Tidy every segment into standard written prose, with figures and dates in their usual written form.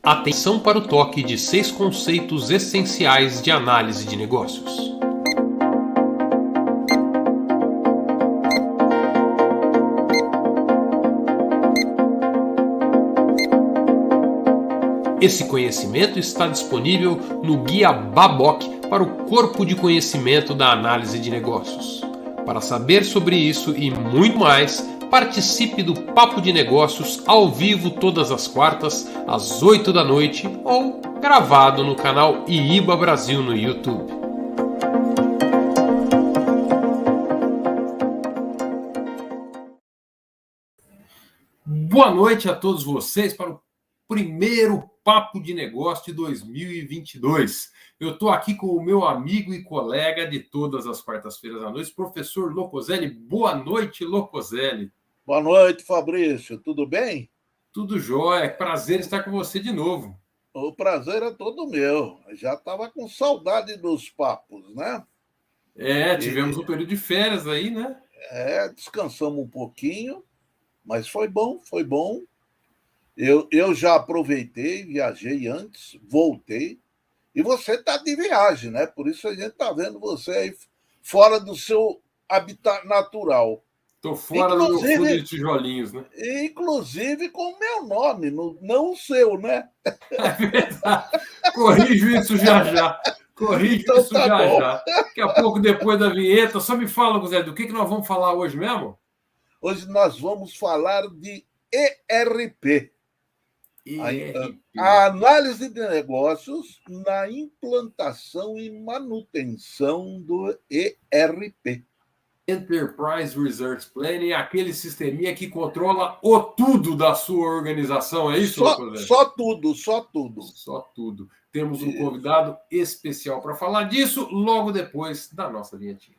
Atenção para o toque de 6 conceitos essenciais de análise de negócios. Esse conhecimento está disponível no Guia Babok para o Corpo de Conhecimento da Análise de Negócios. Para saber sobre isso e muito mais, participe do Papo de Negócios ao vivo todas as quartas, às 8 da noite, ou gravado no canal IIBA Brasil no YouTube. Boa noite a todos vocês para o primeiro Papo de Negócio de 2022. Eu estou aqui com o meu amigo e colega de todas as quartas-feiras à noite, professor Locoselli. Boa noite, Locoselli. Boa noite, Fabrício. Tudo bem? Tudo jóia. Prazer estar com você de novo. O prazer é todo meu. Já estava com saudade dos papos, né? Tivemos um período de férias aí, né? Descansamos um pouquinho, mas foi bom, foi bom. Eu já aproveitei, viajei antes, voltei. E você está de viagem, né? Por isso a gente está vendo você aí fora do seu habitat natural. Estou fora do meu fundo de tijolinhos, né? Inclusive com o meu nome, não o seu, né? É verdade. Corrijo isso já. Então, isso já. Daqui a pouco, depois da vinheta, só me fala, Zé, do que nós vamos falar hoje mesmo? Hoje nós vamos falar de ERP. A análise de negócios na implantação e manutenção do ERP. Enterprise Resource Planning, aquele sisteminha que controla o tudo da sua organização, é isso? Só tudo. Só tudo. Temos um convidado especial para falar disso logo depois da nossa vinhetinha.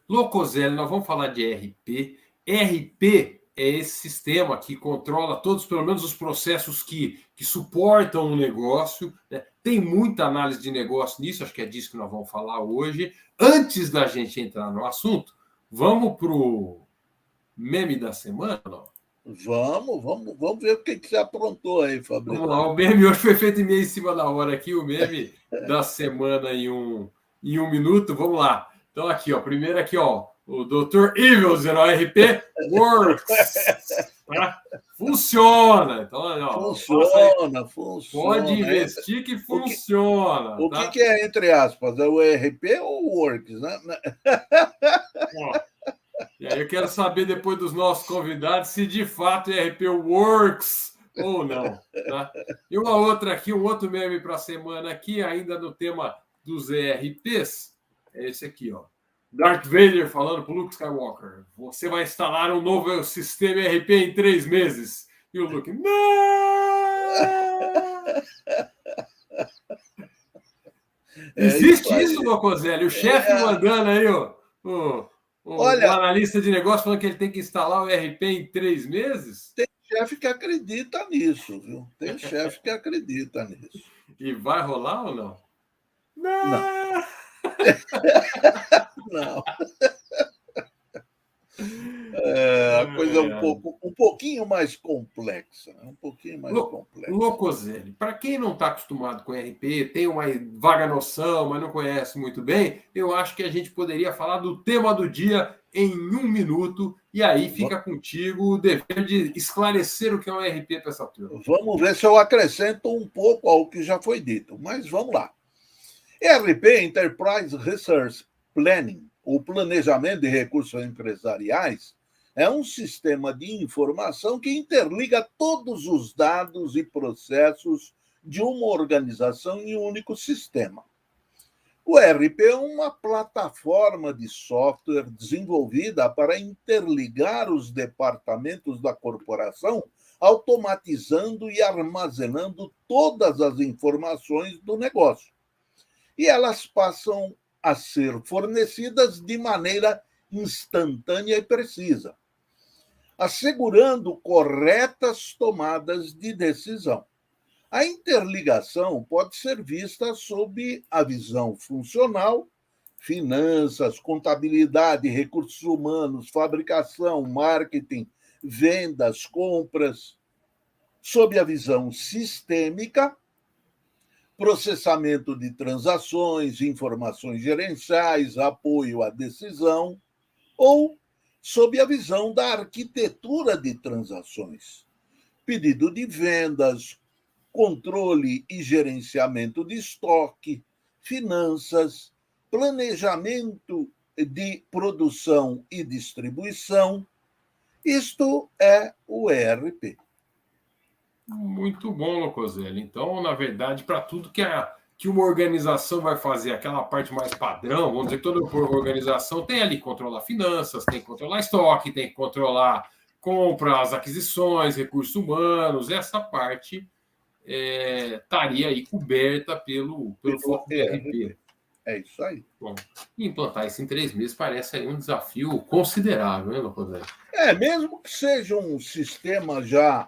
Locoselli, nós vamos falar de ERP. ERP é esse sistema que controla todos, pelo menos, os processos que suportam o negócio, né? Tem muita análise de negócio nisso, acho que é disso que nós vamos falar hoje. Antes da gente entrar no assunto, vamos para o meme da semana? Vamos ver o que você aprontou aí, Fabrício. Vamos lá, o meme hoje foi feito meio em cima da hora aqui, o meme da semana em um minuto. Vamos lá. Então, aqui, primeiro aqui, o Dr. Evil, o ERP works. Tá? Funciona. Então, funciona. Pode investir que funciona. O que é, entre aspas, é o ERP ou o works, né? E aí eu quero saber, depois dos nossos convidados, se de fato o ERP works ou não. Tá? E uma outra aqui, um outro meme para a semana aqui, ainda no tema dos ERPs. É esse aqui, Darth Vader falando para o Luke Skywalker: você vai instalar um novo sistema ERP em 3 meses. E o Luke: não! Existe isso, Locoselli? O chefe mandando aí, o analista de negócio falando que ele tem que instalar o ERP em 3 meses? Tem chefe que acredita nisso, viu? Tem chefe que acredita nisso. E vai rolar ou não? Não. Não. A coisa é um pouquinho mais complexa. Locoselli, para quem não está acostumado com ERP, tem uma vaga noção, mas não conhece muito bem, eu acho que a gente poderia falar do tema do dia em 1 minuto, e aí fica contigo o dever de esclarecer o que é um ERP para essa turma. Vamos ver se eu acrescento um pouco ao que já foi dito, mas vamos lá. ERP, Enterprise Resource Planning, o planejamento de recursos empresariais, é um sistema de informação que interliga todos os dados e processos de uma organização em um único sistema. O ERP é uma plataforma de software desenvolvida para interligar os departamentos da corporação, automatizando e armazenando todas as informações do negócio. E elas passam a ser fornecidas de maneira instantânea e precisa, assegurando corretas tomadas de decisão. A interligação pode ser vista sob a visão funcional, finanças, contabilidade, recursos humanos, fabricação, marketing, vendas, compras, sob a visão sistêmica, processamento de transações, informações gerenciais, apoio à decisão, ou sob a visão da arquitetura de transações, pedido de vendas, controle e gerenciamento de estoque, finanças, planejamento de produção e distribuição. Isto é o ERP. Muito bom, Locoselli. Então, na verdade, para tudo que uma organização vai fazer, aquela parte mais padrão, vamos dizer que toda organização tem ali controlar finanças, tem que controlar estoque, tem que controlar compras, aquisições, recursos humanos, essa parte estaria aí coberta pelo foco do ERP. É isso aí. Bom, implantar isso em 3 meses parece aí um desafio considerável, né, Locoselli? Mesmo que seja um sistema já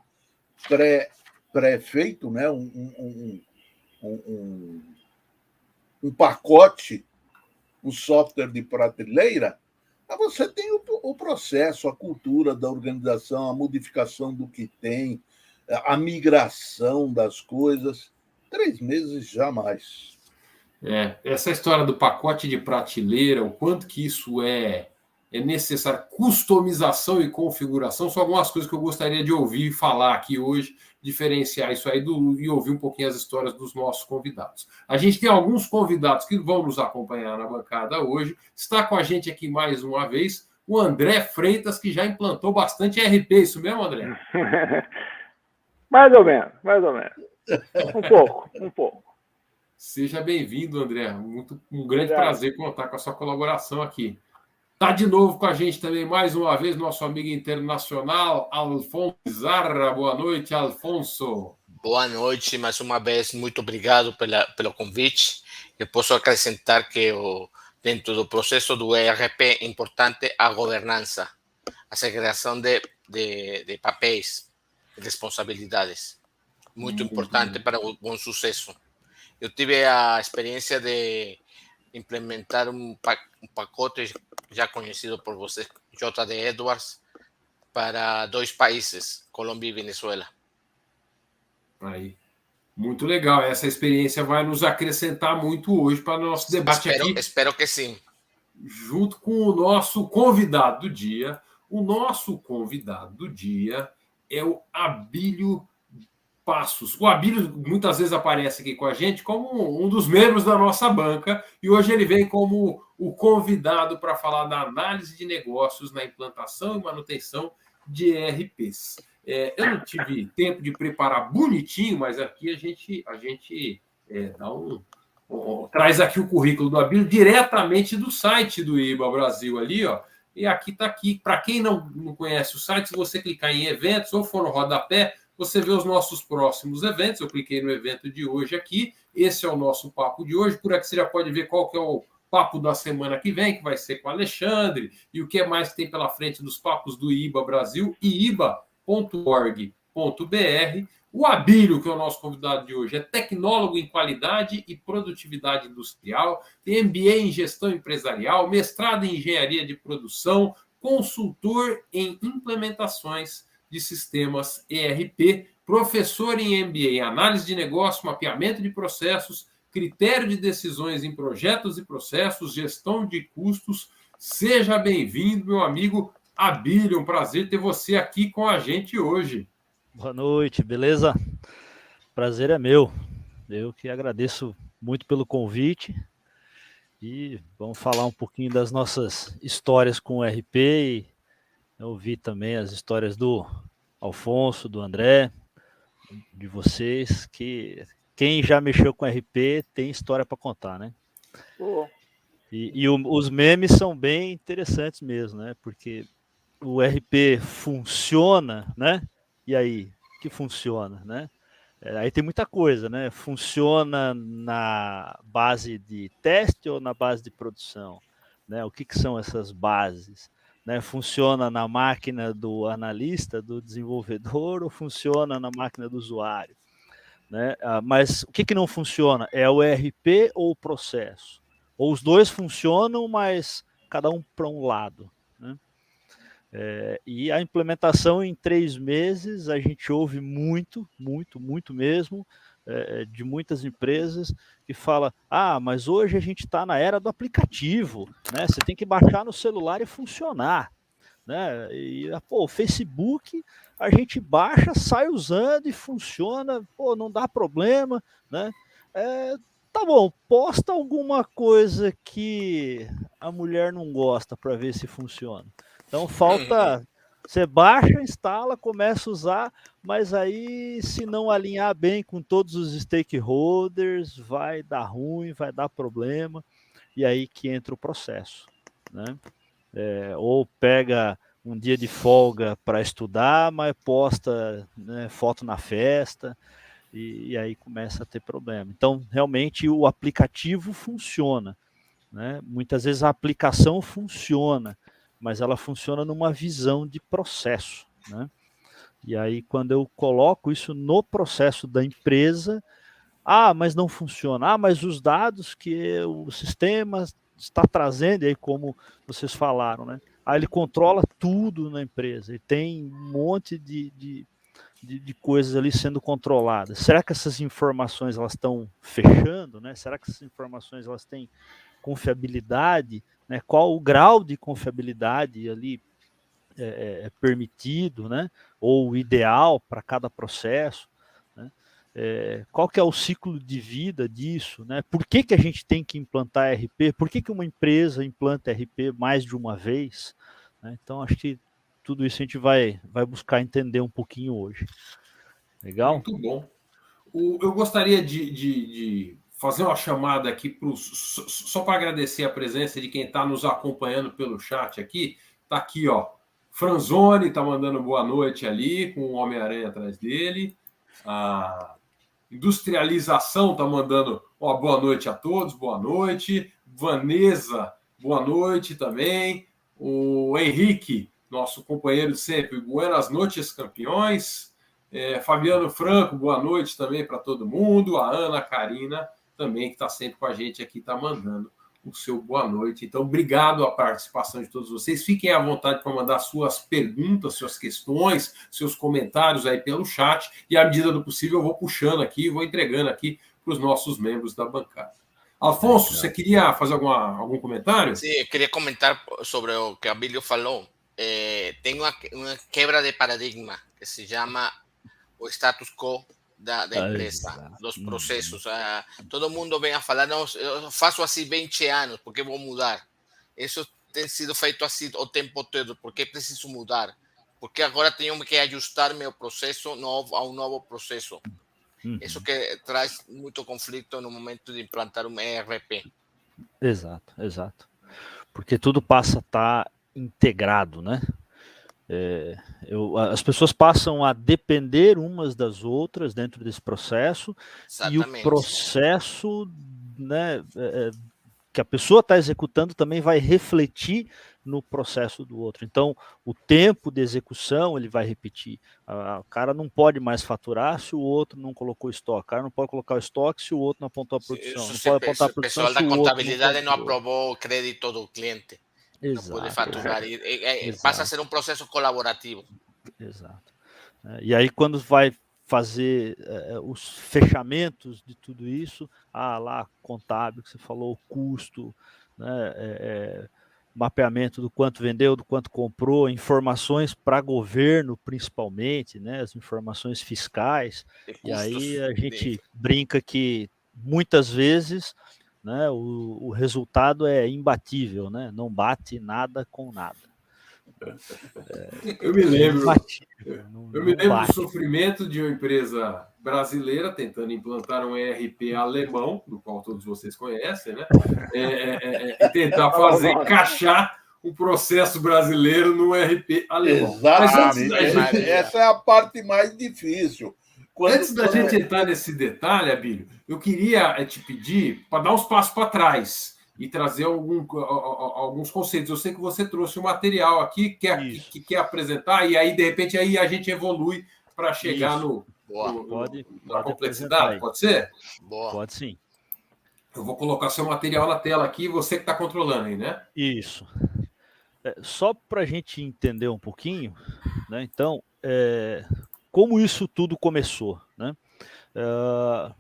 pré-feito, né? Um pacote, um software de prateleira, você tem o processo, a cultura da organização, a modificação do que tem, a migração das coisas. 3 meses, jamais. Essa história do pacote de prateleira, o quanto que isso é necessário, customização e configuração, são algumas coisas que eu gostaria de ouvir falar aqui hoje, diferenciar isso aí e ouvir um pouquinho as histórias dos nossos convidados. A gente tem alguns convidados que vão nos acompanhar na bancada hoje. Está com a gente aqui mais uma vez o André Freitas, que já implantou bastante ERP. Isso mesmo, André? Mais ou menos. Um pouco. Seja bem-vindo, André. Um grande prazer contar com a sua colaboração aqui. Está de novo com a gente também, mais uma vez, nosso amigo internacional, Alfonso Zarra. Boa noite, Alfonso. Boa noite, mais uma vez, muito obrigado pelo convite. Eu posso acrescentar que dentro do processo do ERP é importante a governança, a segregação de papéis, de responsabilidades. Muito importante para o bom sucesso. Eu tive a experiência de implementar um pacote já conhecido por você, JD Edwards, para 2 países, Colômbia e Venezuela. Aí. Muito legal. Essa experiência vai nos acrescentar muito hoje para o nosso debate aqui. Espero que sim. Junto com o nosso convidado do dia. O nosso convidado do dia é o Abílio Passos. O Abílio muitas vezes aparece aqui com a gente como um dos membros da nossa banca e hoje ele vem como o convidado para falar da análise de negócios na implantação e manutenção de ERPs. Eu não tive tempo de preparar bonitinho, mas aqui a gente traz aqui o currículo do Abílio diretamente do site do IBA Brasil ali, ó. E aqui está aqui. Para quem não conhece o site, se você clicar em eventos ou for no rodapé, você vê os nossos próximos eventos. Eu cliquei no evento de hoje aqui. Esse é o nosso papo de hoje. Por aqui você já pode ver qual que é o papo da semana que vem, que vai ser com o Alexandre, e o que mais que tem pela frente dos papos do IBA Brasil e iba.org.br. O Abílio, que é o nosso convidado de hoje, é tecnólogo em qualidade e produtividade industrial, tem MBA em gestão empresarial, mestrado em engenharia de produção, consultor em implementações de sistemas ERP, professor em MBA em análise de negócio, mapeamento de processos, critério de decisões em projetos e processos, gestão de custos. Seja bem-vindo, meu amigo Abílio. Um prazer ter você aqui com a gente hoje. Boa noite, beleza? Prazer é meu. Eu que agradeço muito pelo convite e vamos falar um pouquinho das nossas histórias com o RP e ouvir também as histórias do Alfonso, do André, de vocês, que quem já mexeu com RP tem história para contar, né? Pô, Os memes são bem interessantes mesmo, né? Porque o RP funciona, né? E aí, que funciona, né? Aí tem muita coisa, né? Funciona na base de teste ou na base de produção, né? O que são essas bases? Né? Funciona na máquina do analista, do desenvolvedor, ou funciona na máquina do usuário? Né? Mas o que não funciona? É o ERP ou o processo? Ou os dois funcionam, mas cada um para um lado, né? E a implementação em 3 meses, a gente ouve muito, muito, muito mesmo, de muitas empresas que fala, mas hoje a gente está na era do aplicativo, né? Você tem que baixar no celular e funcionar. Né? E o Facebook a gente baixa, sai usando e funciona, não dá problema, né? Tá bom, posta alguma coisa que a mulher não gosta para ver se funciona. Então falta, você baixa, instala, começa a usar, mas aí se não alinhar bem com todos os stakeholders, vai dar ruim, vai dar problema, e aí que entra o processo, né? Ou pega um dia de folga para estudar, mas posta, né, foto na festa, e aí começa a ter problema. Então, realmente, o aplicativo funciona, né? Muitas vezes a aplicação funciona, mas ela funciona numa visão de processo, né? E aí, quando eu coloco isso no processo da empresa, mas não funciona. Mas os dados que o sistema está trazendo, aí como vocês falaram, né? Ele controla tudo na empresa e tem um monte de coisas ali sendo controladas. Será que essas informações elas estão fechando, né? Será que essas informações elas têm confiabilidade, né? Qual o grau de confiabilidade ali permitido, né? Ou ideal para cada processo, né? Qual que é o ciclo de vida disso, né? Por que a gente tem que implantar RP? Por que uma empresa implanta RP mais de uma vez? Né? Então, acho que tudo isso a gente vai buscar entender um pouquinho hoje. Legal? Muito bom. Eu gostaria de fazer uma chamada aqui só para agradecer a presença de quem está nos acompanhando pelo chat aqui. Está aqui, ó. Franzoni está mandando boa noite ali, com o Homem-Aranha atrás dele. A Industrialização está mandando boa noite a todos, boa noite. Vanessa, boa noite também. O Henrique, nosso companheiro de sempre, buenas noites, campeões. Fabiano Franco, boa noite também para todo mundo. A Ana Karina também, que está sempre com a gente aqui, está mandando o seu boa noite. Então, obrigado a participação de todos vocês. Fiquem à vontade para mandar suas perguntas, suas questões, seus comentários aí pelo chat. E, à medida do possível, eu vou puxando aqui, vou entregando aqui para os nossos membros da bancada. Alfonso, você queria fazer algum comentário? Sim, eu queria comentar sobre o que a Abílio falou. Tem uma quebra de paradigma que se chama o status quo da empresa, dos processos. Todo mundo vem a falar, não, eu faço assim 20 anos, por que vou mudar? Isso tem sido feito assim o tempo todo, por que preciso mudar? Porque agora tenho que ajustar meu processo a um novo processo. Isso que traz muito conflito no momento de implantar um ERP. Exato. Porque tudo passa a estar integrado, né? As pessoas passam a depender umas das outras dentro desse processo. Exatamente. E o processo, né, que a pessoa está executando também vai refletir no processo do outro. Então, o tempo de execução ele vai repetir. O cara não pode mais faturar se o outro não colocou estoque. O cara não pode colocar o estoque se o outro não apontou a produção. Não pode apontar a produção se o outro não contabilidade não aprovou o crédito do cliente. Exato. Não pode faturar. Passa a ser um processo colaborativo. Exato. E aí, quando vai fazer os fechamentos de tudo isso, lá contábil, que você falou, o custo, né, mapeamento do quanto vendeu, do quanto comprou, informações para governo, principalmente, né, as informações fiscais. E aí a gente brinca que muitas vezes, né, o resultado é imbatível, né, não bate nada com nada. Eu me lembro. imbatível, Eu me lembro do bate. sofrimento de uma empresa brasileira tentando implantar um ERP alemão, do qual todos vocês conhecem, né? E tentar fazer encaixar um processo brasileiro no ERP alemão. Mas antes da Exatamente. gente, Essa é a parte mais difícil. antes da gente entrar nesse detalhe, Abílio, eu queria te pedir para dar uns passos para trás e trazer alguns conceitos. Eu sei que você trouxe um material aqui que quer apresentar, e aí, de repente, aí a gente evolui para chegar na complexidade. Pode ser? Boa. Pode sim. Eu vou colocar seu material na tela aqui, você que está controlando aí, né? Isso. Só para a gente entender um pouquinho, né? Então, como isso tudo começou, né?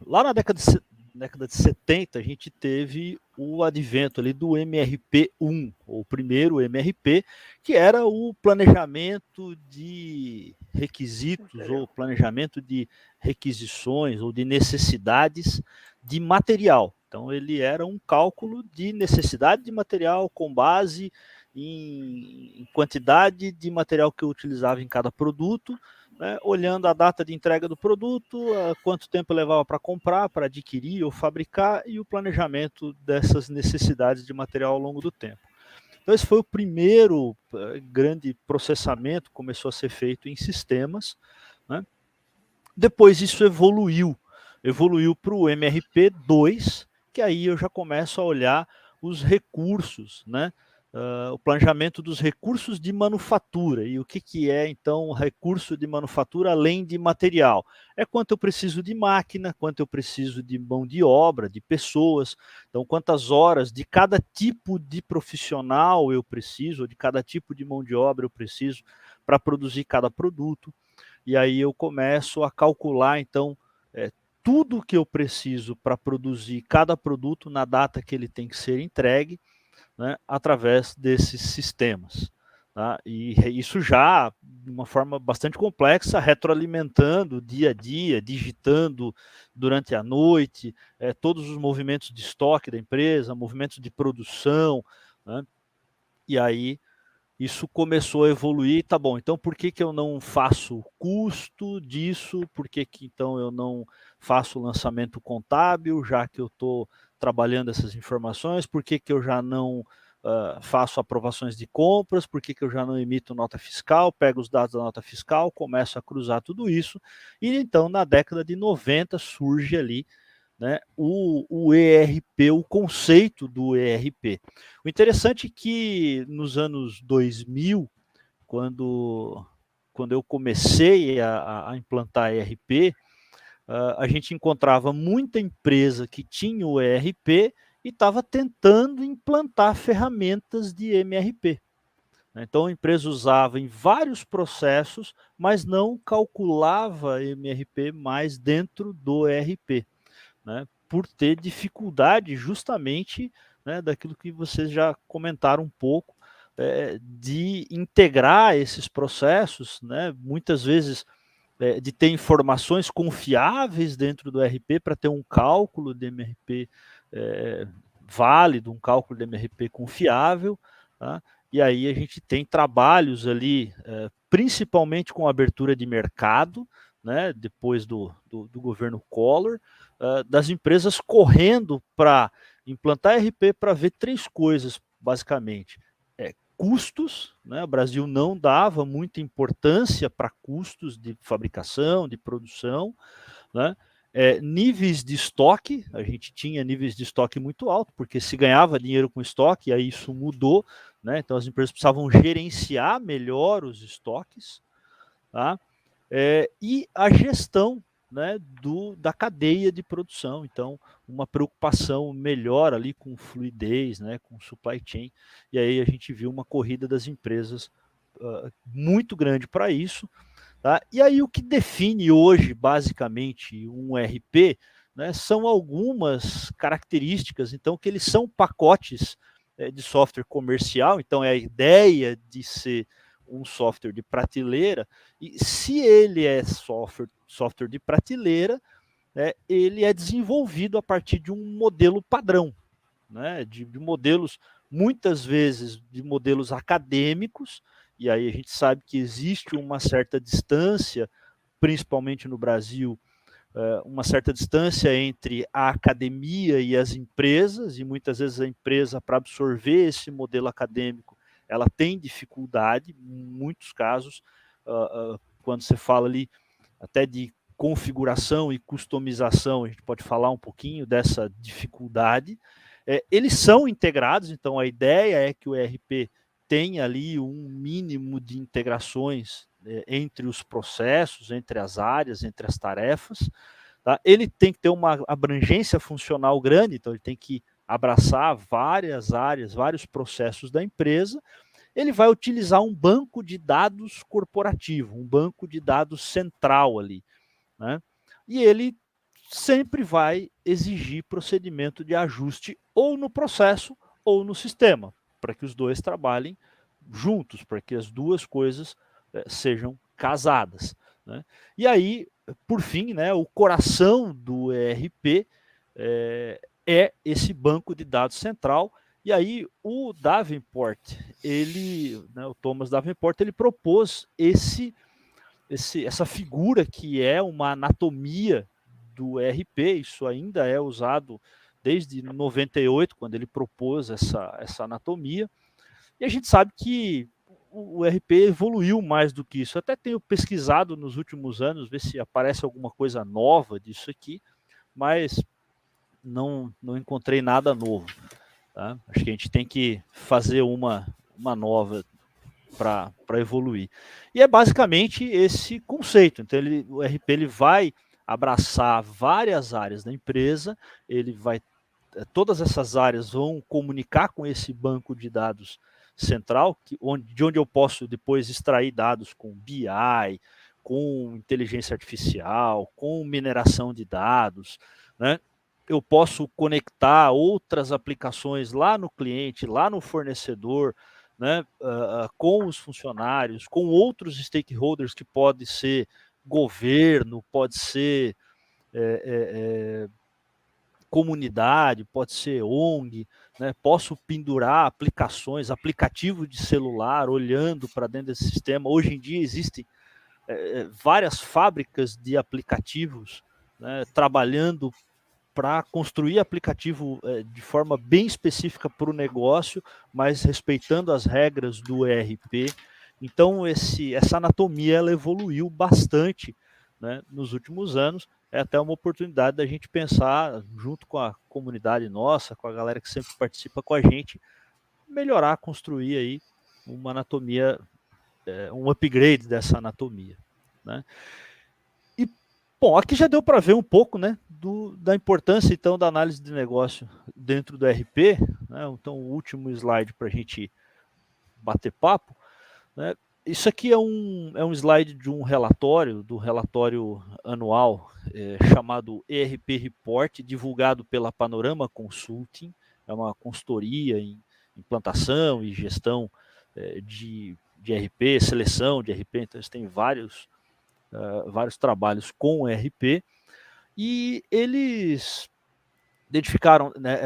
Lá na década de 70, a gente teve o advento ali do MRP1, o primeiro MRP, que era o planejamento de requisitos ou planejamento de requisições ou de necessidades de material. Então, ele era um cálculo de necessidade de material com base em quantidade de material que eu utilizava em cada produto, né, olhando a data de entrega do produto, quanto tempo levava para comprar, para adquirir ou fabricar, e o planejamento dessas necessidades de material ao longo do tempo. Então, esse foi o primeiro grande processamento que começou a ser feito em sistemas, né? Depois isso evoluiu para o MRP2, que aí eu já começo a olhar os recursos, né? O planejamento dos recursos de manufatura. E o que é, então, recurso de manufatura além de material? É quanto eu preciso de máquina, quanto eu preciso de mão de obra, de pessoas. Então, quantas horas de cada tipo de profissional eu preciso, ou de cada tipo de mão de obra eu preciso para produzir cada produto. E aí eu começo a calcular, então, tudo que eu preciso para produzir cada produto na data que ele tem que ser entregue, né, através desses sistemas. Tá? E isso já de uma forma bastante complexa, retroalimentando dia a dia, digitando durante a noite, todos os movimentos de estoque da empresa, movimentos de produção, né? E aí isso começou a evoluir, tá bom, então por que eu não faço o custo disso, por que então eu não faço o lançamento contábil, já que eu estou trabalhando essas informações, por que eu já não faço aprovações de compras, por que eu já não emito nota fiscal, pego os dados da nota fiscal, começo a cruzar tudo isso, e então na década de 90 surge ali, né, o ERP, o conceito do ERP. O interessante é que nos anos 2000, quando eu comecei a implantar ERP, a gente encontrava muita empresa que tinha o ERP e estava tentando implantar ferramentas de MRP. Então a empresa usava em vários processos, mas não calculava MRP mais dentro do ERP. Né, por ter dificuldade justamente, né, daquilo que vocês já comentaram um pouco, de integrar esses processos, né, muitas vezes de ter informações confiáveis dentro do RP para ter um cálculo de MRP válido, um cálculo de MRP confiável, tá? E aí a gente tem trabalhos ali, principalmente com abertura de mercado, né, depois do governo Collor, das empresas correndo para implantar RP para ver três coisas, basicamente. Custos, né? O Brasil não dava muita importância para custos de fabricação, de produção, né? Níveis de estoque, a gente tinha níveis de estoque muito altos, porque se ganhava dinheiro com estoque, aí isso mudou, né? Então as empresas precisavam gerenciar melhor os estoques, tá? E a gestão, né, da cadeia de produção. Então, uma preocupação melhor ali com fluidez, né, com supply chain. E aí a gente viu uma corrida das empresas muito grande para isso. Tá? E aí o que define hoje, basicamente, um RP, né, são algumas características, então, que eles são pacotes de software comercial, então é a ideia de ser um software de prateleira, e se ele é software de prateleira, né, ele é desenvolvido a partir de um modelo padrão, né, de modelos, muitas vezes de modelos acadêmicos, e aí a gente sabe que existe uma certa distância, principalmente no Brasil, uma certa distância entre a academia e as empresas, e muitas vezes a empresa, para absorver esse modelo acadêmico, ela tem dificuldade, em muitos casos, quando você fala ali até de configuração e customização, a gente pode falar um pouquinho dessa dificuldade. Eles são integrados, então a ideia é que o ERP tenha ali um mínimo de integrações entre os processos, entre as áreas, entre as tarefas. Tá? Ele tem que ter uma abrangência funcional grande, então ele tem que abraçar várias áreas, vários processos da empresa. Ele vai utilizar um banco de dados corporativo, um banco de dados central ali, né? E ele sempre vai exigir procedimento de ajuste ou no processo ou no sistema, para que os dois trabalhem juntos, para que as duas coisas sejam casadas, né? E aí, por fim, né, o coração do ERP é esse banco de dados central. E aí o Davenport, o Thomas Davenport, ele propôs essa figura que é uma anatomia do ERP. Isso ainda é usado desde 98, quando ele propôs essa anatomia. E a gente sabe que o ERP evoluiu mais do que isso. Eu até tenho pesquisado nos últimos anos, ver se aparece alguma coisa nova disso aqui, mas não encontrei nada novo. Tá? Acho que a gente tem que fazer uma nova para evoluir. E é basicamente esse conceito. Então, o ERP ele vai abraçar várias áreas da empresa, todas essas áreas vão comunicar com esse banco de dados central, de onde eu posso depois extrair dados com BI, com inteligência artificial, com mineração de dados, né? Eu posso conectar outras aplicações lá no cliente, lá no fornecedor, né, com os funcionários, com outros stakeholders, que pode ser governo, pode ser comunidade, pode ser ONG, né? Posso pendurar aplicativo de celular, olhando para dentro desse sistema. Hoje em dia existem várias fábricas de aplicativos, né, trabalhando para construir aplicativo de forma bem específica para o negócio, mas respeitando as regras do ERP. Então, essa anatomia ela evoluiu bastante, né, nos últimos anos. É até uma oportunidade da gente pensar, junto com a comunidade nossa, com a galera que sempre participa com a gente, melhorar, construir aí uma anatomia, um upgrade dessa anatomia, né? E, bom, aqui já deu para ver um pouco, né, da importância, então, da análise de negócio dentro do ERP, né? Então, o último slide para a gente bater papo, né? Isso aqui é um slide de do relatório anual chamado ERP Report, divulgado pela Panorama Consulting. É uma consultoria em implantação e gestão de ERP, seleção de ERP. Então, eles têm vários trabalhos com ERP, e eles identificaram, né,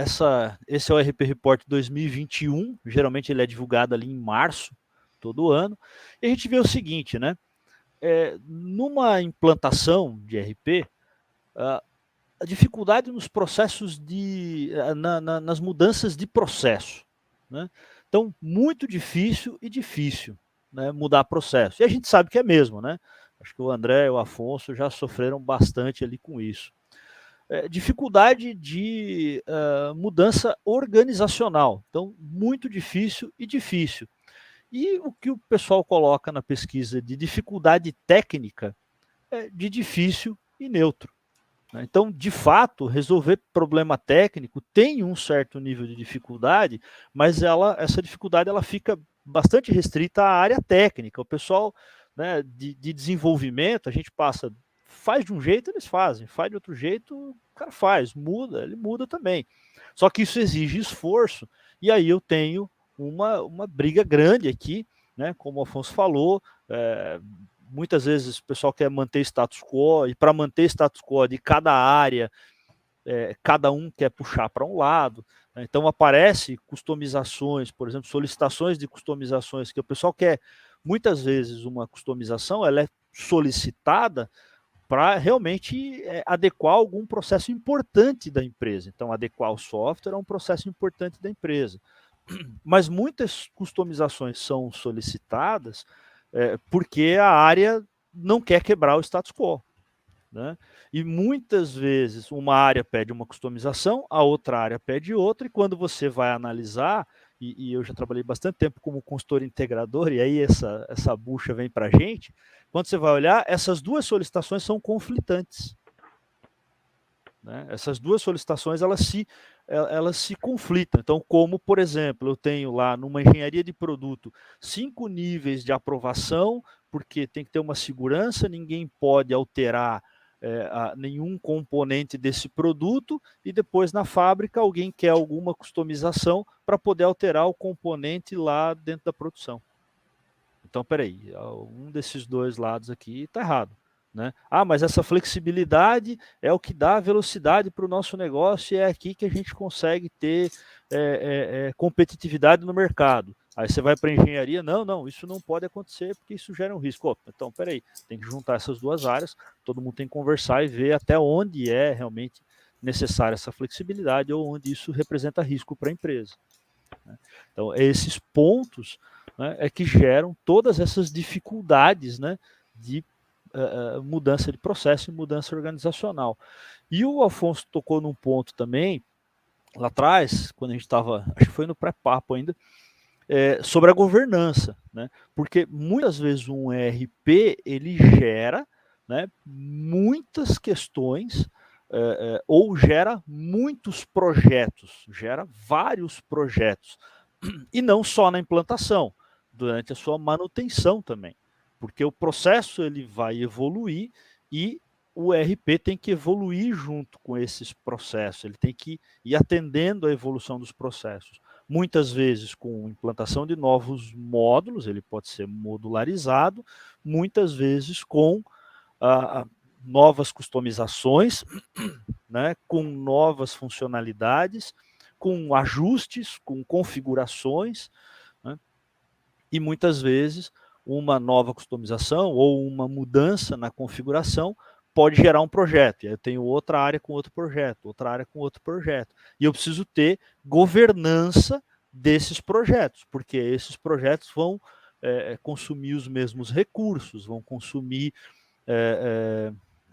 esse é o ERP Report 2021, geralmente ele é divulgado ali em março, todo ano, e a gente vê o seguinte, né? Numa implantação de ERP, a dificuldade nos processos nas mudanças de processo, né? Então, muito difícil, né, mudar processo. E a gente sabe que é mesmo, né? Acho que o André e o Afonso já sofreram bastante ali com isso. Dificuldade de mudança organizacional. Então, muito difícil. E o que o pessoal coloca na pesquisa de dificuldade técnica é de difícil e neutro. Então, de fato, resolver problema técnico tem um certo nível de dificuldade, mas essa dificuldade ela fica bastante restrita à área técnica. O pessoal, né, de desenvolvimento, a gente faz de um jeito, eles fazem, faz de outro jeito, o cara faz, ele muda também. Só que isso exige esforço, e aí eu tenho uma briga grande aqui, né? Como o Afonso falou, muitas vezes o pessoal quer manter status quo, e para manter status quo de cada área, cada um quer puxar para um lado, né? Então aparece customizações, por exemplo, solicitações de customizações, que o pessoal quer muitas vezes uma customização ela é solicitada para realmente adequar algum processo importante da empresa. Então, adequar o software é um processo importante da empresa. Mas muitas customizações são solicitadas porque a área não quer quebrar o status quo, né? E muitas vezes uma área pede uma customização, a outra área pede outra, e quando você vai analisar, e eu já trabalhei bastante tempo como consultor integrador, e aí essa bucha vem para a gente, quando você vai olhar, essas duas solicitações são conflitantes, né? Essas duas solicitações elas se conflitam. Então, como, por exemplo, eu tenho lá numa engenharia de produto 5 níveis de aprovação, porque tem que ter uma segurança, ninguém pode alterar nenhum componente desse produto, e depois na fábrica alguém quer alguma customização para poder alterar o componente lá dentro da produção. Então, peraí, um desses dois lados aqui está errado, né? Ah, mas essa flexibilidade é o que dá velocidade para o nosso negócio e é aqui que a gente consegue ter competitividade no mercado. Aí você vai para a engenharia, não, isso não pode acontecer porque isso gera um risco. Opa, então, peraí, tem que juntar essas duas áreas, todo mundo tem que conversar e ver até onde é realmente necessária essa flexibilidade ou onde isso representa risco para a empresa, né? Então, esses pontos, né, é que geram todas essas dificuldades, né, de mudança de processo e mudança organizacional. E o Afonso tocou num ponto também, lá atrás, quando a gente estava, acho que foi no pré-papo ainda, sobre a governança, né? Porque muitas vezes um ERP ele gera, né, muitas questões, ou gera muitos projetos, gera vários projetos, e não só na implantação, durante a sua manutenção também, porque o processo ele vai evoluir e o ERP tem que evoluir junto com esses processos, ele tem que ir atendendo à evolução dos processos. Muitas vezes com implantação de novos módulos, ele pode ser modularizado, muitas vezes com novas customizações, né, com novas funcionalidades, com ajustes, com configurações, né, e muitas vezes uma nova customização ou uma mudança na configuração pode gerar um projeto. E aí eu tenho outra área com outro projeto, outra área com outro projeto. E eu preciso ter governança desses projetos, porque esses projetos vão consumir os mesmos recursos, vão consumir,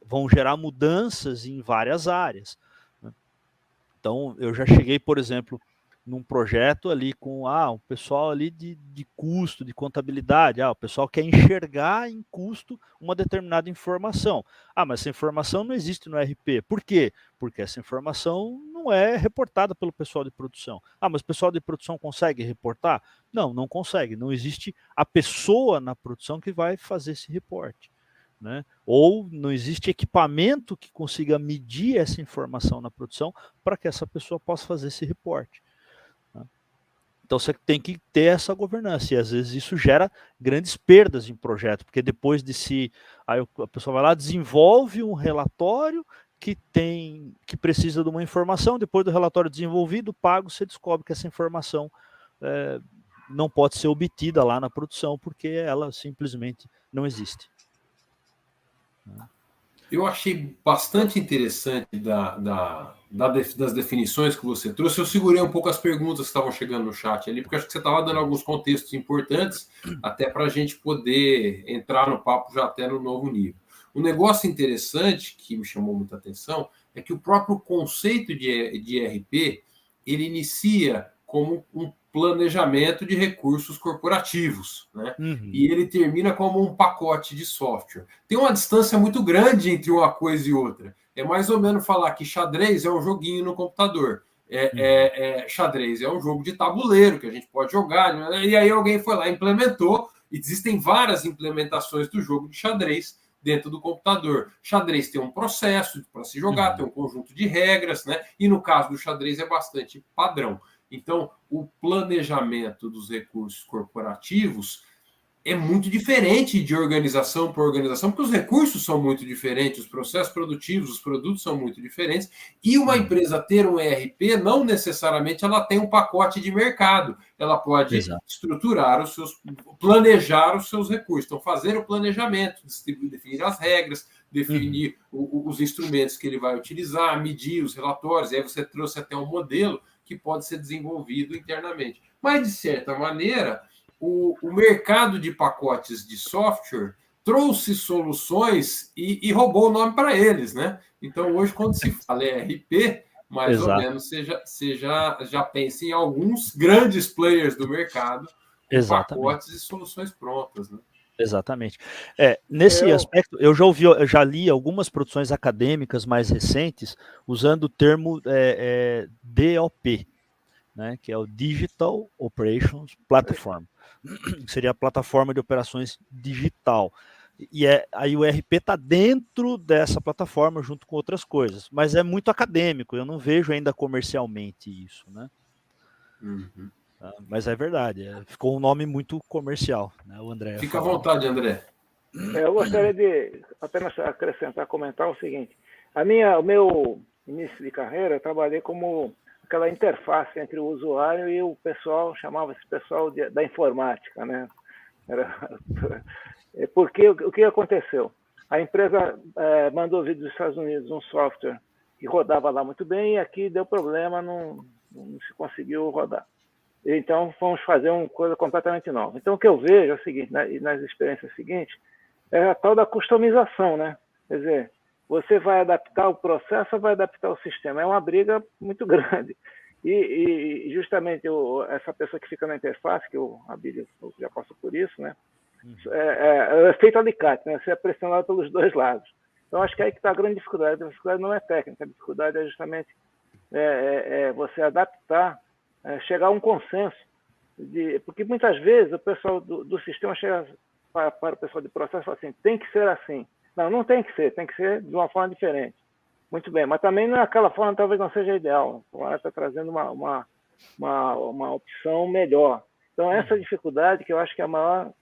vão gerar mudanças em várias áreas, né? Então, eu já cheguei, por exemplo, num projeto ali com um pessoal ali de custo, de contabilidade. O pessoal quer enxergar em custo uma determinada informação. Mas essa informação não existe no ERP. Por quê? Porque essa informação não é reportada pelo pessoal de produção. Mas o pessoal de produção consegue reportar? Não consegue. Não existe a pessoa na produção que vai fazer esse reporte, né? Ou não existe equipamento que consiga medir essa informação na produção para que essa pessoa possa fazer esse reporte, né? Então você tem que ter essa governança, e às vezes isso gera grandes perdas em projeto, porque depois aí a pessoa vai lá, desenvolve um relatório que precisa de uma informação, depois do relatório desenvolvido, pago, você descobre que essa informação não pode ser obtida lá na produção, porque ela simplesmente não existe. Eu achei bastante interessante das definições que você trouxe. Eu segurei um pouco as perguntas que estavam chegando no chat ali, porque acho que você estava dando alguns contextos importantes, até para a gente poder entrar no papo já até no novo nível. Um negócio interessante que me chamou muita atenção é que o próprio conceito de ERP, ele inicia como um planejamento de recursos corporativos, né? Uhum. E ele termina como um pacote de software. Tem uma distância muito grande entre uma coisa e outra. É mais ou menos falar que xadrez é um joguinho no computador. Xadrez é um jogo de tabuleiro que a gente pode jogar, né? E aí alguém foi lá e implementou. Existem várias implementações do jogo de xadrez dentro do computador. Xadrez tem um processo para se jogar, tem um conjunto de regras, né? E no caso do xadrez é bastante padrão. Então, o planejamento dos recursos corporativos é muito diferente de organização por organização, porque os recursos são muito diferentes, os processos produtivos, os produtos são muito diferentes, e uma empresa ter um ERP, não necessariamente ela tem um pacote de mercado, ela pode estruturar os seus, planejar os seus recursos, então fazer o planejamento, definir as regras, definir os instrumentos que ele vai utilizar, medir os relatórios, e aí você trouxe até um modelo que pode ser desenvolvido internamente. Mas, de certa maneira, o mercado de pacotes de software trouxe soluções e roubou o nome para eles, né? Então, hoje, quando se fala ERP, mais ou menos, você já pensa em alguns grandes players do mercado com pacotes e soluções prontas, né? Exatamente. Nesse aspecto, eu já li algumas produções acadêmicas mais recentes usando o termo DOP, né, que é o Digital Operations Platform, que seria a plataforma de operações digital. E aí o ERP está dentro dessa plataforma junto com outras coisas, mas é muito acadêmico, eu não vejo ainda comercialmente isso, né? Mas é verdade, ficou um nome muito comercial, né? O André. Fica à vontade, André. Eu gostaria de apenas acrescentar, comentar o seguinte: o meu início de carreira, eu trabalhei como aquela interface entre o usuário e o pessoal, chamava-se pessoal da informática, né? Porque o que aconteceu? A empresa mandou vir dos Estados Unidos um software que rodava lá muito bem e aqui deu problema, não se conseguiu rodar. Então, vamos fazer uma coisa completamente nova. Então, o que eu vejo é o seguinte, nas experiências seguintes, é a tal da customização, né? Quer dizer, você vai adaptar o processo ou vai adaptar o sistema? É uma briga muito grande. E justamente essa pessoa que fica na interface, que o Abílio já passou por isso, né? É feito alicate, né? Você é pressionado pelos dois lados. Então, acho que é aí que está a grande dificuldade. A dificuldade não é técnica, a dificuldade é justamente você adaptar, chegar a um consenso. Porque muitas vezes o pessoal do sistema chega para o pessoal de processo e fala assim, tem que ser assim. Não tem que ser de uma forma diferente. Muito bem, mas também não é aquela forma, talvez não seja ideal. Ela está trazendo uma opção melhor. Então, essa dificuldade que eu acho que é a maior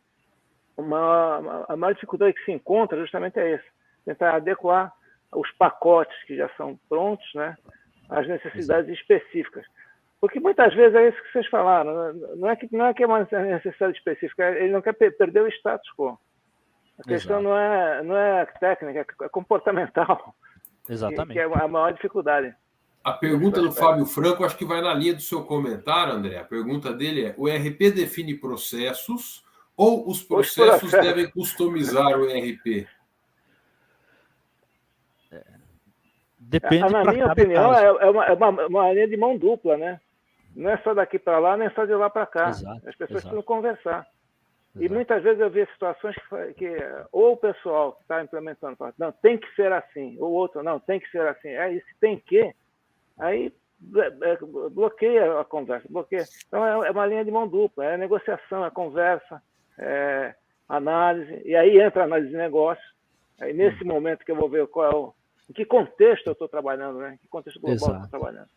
dificuldade que se encontra justamente é essa. Tentar adequar os pacotes que já são prontos, né, às necessidades específicas. Porque muitas vezes é isso que vocês falaram, não é que é uma necessidade específica, ele não quer perder o status quo. A questão não é técnica, é comportamental. Exatamente. Que é a maior dificuldade. A pergunta do Fábio Franco, acho que vai na linha do seu comentário, André. A pergunta dele é: o ERP define processos ou os processos devem customizar o ERP? Depende. Na minha opinião, é uma linha de mão dupla, né? Não é só daqui para lá, nem só de lá para cá. As pessoas precisam conversar. E muitas vezes eu vi situações que ou o pessoal que está implementando fala, não, tem que ser assim, ou o outro, não, tem que ser assim. E se tem que, aí bloqueia a conversa, bloqueia. Então é uma linha de mão dupla, é negociação, é conversa, é análise, e aí entra a análise de negócio. Aí nesse momento que eu vou ver em que contexto eu estou trabalhando, né? Em que contexto global eu estou trabalhando.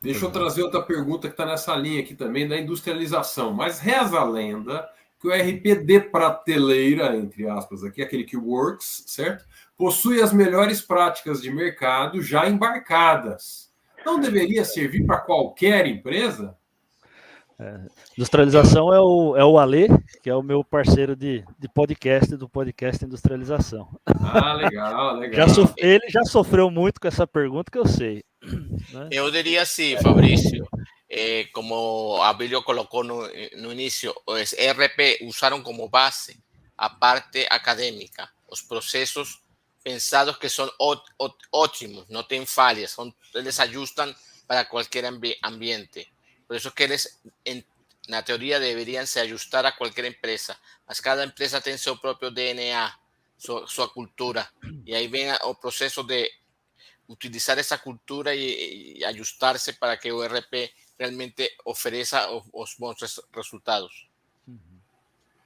Deixa eu trazer outra pergunta que está nessa linha aqui também, da industrialização. Mas reza a lenda que o ERP de prateleira, entre aspas, aqui, aquele que works, certo? Possui as melhores práticas de mercado já embarcadas. Não deveria servir para qualquer empresa? Industrialização é o Ale, que é o meu parceiro de podcast, do podcast Industrialização. Legal. Ele já sofreu muito com essa pergunta, que eu sei. Né? Eu diria assim, Fabrício, como a Abílio colocou no início, os ERP usaram como base a parte acadêmica, os processos pensados que são ótimos, não têm falhas, eles ajustam para qualquer ambiente. Por eso que eles, na teoria, deveriam se ajustar a qualquer empresa, mas cada empresa tem seu próprio DNA, sua cultura, e aí vem o processo de utilizar essa cultura e ajustar-se para que o ERP realmente ofereça os bons resultados.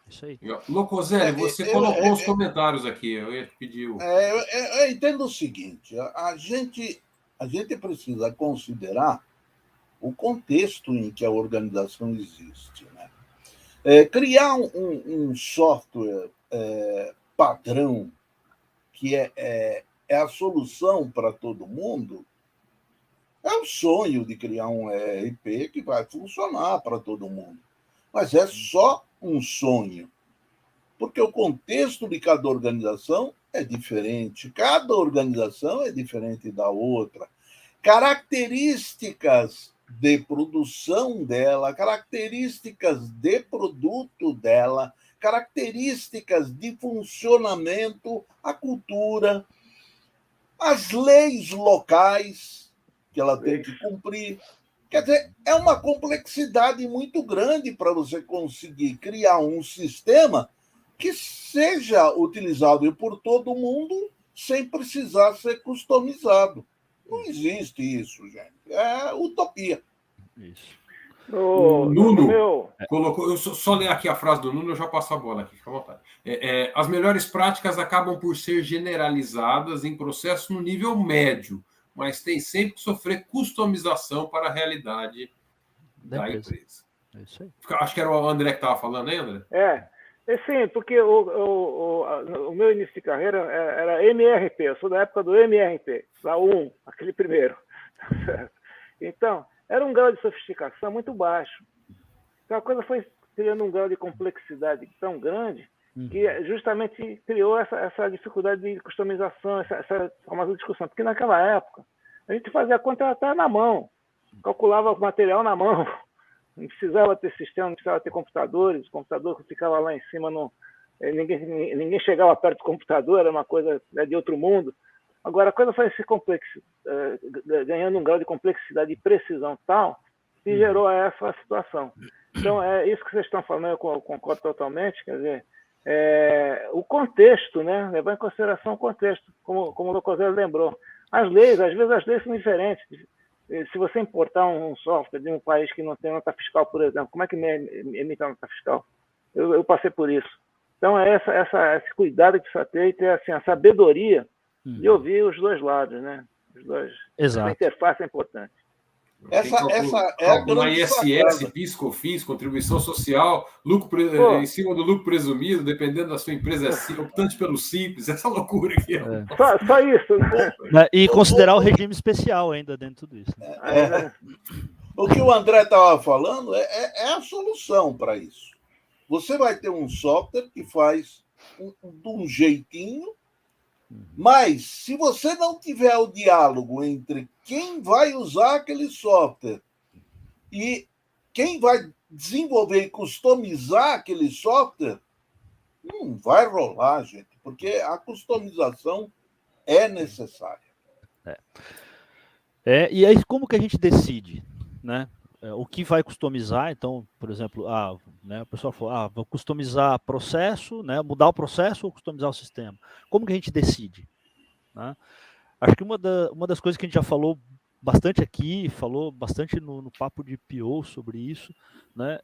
Isso aí. Locoselli, você colocou os comentários aqui, eu ia te pedir. Eu entendo o seguinte, a gente precisa considerar o contexto em que a organização existe, né? Criar um software padrão que é a solução para todo mundo é o sonho de criar um ERP que vai funcionar para todo mundo. Mas é só um sonho, porque o contexto de cada organização é diferente, cada organização é diferente da outra. Características de produção dela, características de produto dela, características de funcionamento, a cultura, as leis locais que ela tem que cumprir. Quer dizer, é uma complexidade muito grande para você conseguir criar um sistema que seja utilizado por todo mundo sem precisar ser customizado. Não existe isso, gente. É utopia. Isso. O Nuno colocou. Eu só ler aqui a frase do Nuno, eu já passo a bola aqui, fica à vontade. As melhores práticas acabam por ser generalizadas em processo no nível médio, mas tem sempre que sofrer customização para a realidade da empresa. É isso aí. Acho que era o André que estava falando, hein, André? Sim, porque o meu início de carreira era MRP, eu sou da época do MRP, da 1, aquele primeiro. Então, era um grau de sofisticação muito baixo. Então, a coisa foi criando um grau de complexidade tão grande que justamente criou essa dificuldade de customização, essa famosa discussão. Porque naquela época, a gente fazia a conta até na mão, calculava o material na mão. Não precisava ter sistema, não precisava ter computadores. O computador que ficava lá em cima, ninguém chegava perto do computador, era uma coisa de outro mundo. Agora, a coisa foi se ganhando um grau de complexidade e precisão tal que gerou essa situação. Então, é isso que vocês estão falando, eu concordo totalmente. Quer dizer, o contexto, né? Levar em consideração o contexto, como o Locosello lembrou. Às vezes as leis são diferentes. Se você importar um software de um país que não tem nota fiscal, por exemplo, como é que emite a nota fiscal? Eu passei por isso. Então, é esse cuidado que precisa ter e ter assim, a sabedoria de ouvir os dois lados, né? Exato. A interface é importante. Essa é a grande ISS, PIS, COFINS, contribuição social, lucro em cima do lucro presumido, dependendo da sua empresa, optante pelo simples, essa loucura aqui. Só isso, né? E considerar o regime especial ainda dentro de tudo isso. O que o André estava falando é a solução para isso. Você vai ter um software que faz de um jeitinho, mas se você não tiver o diálogo entre quem vai usar aquele software e quem vai desenvolver e customizar aquele software, não vai rolar, gente, porque a customização é necessária. E aí, como que a gente decide, né? O que vai customizar? Então, por exemplo, o pessoal falou, vou customizar processo, né? Mudar o processo ou customizar o sistema? Como que a gente decide? Né? Acho que uma das coisas que a gente já falou bastante aqui, falou bastante no papo de PO sobre isso, né?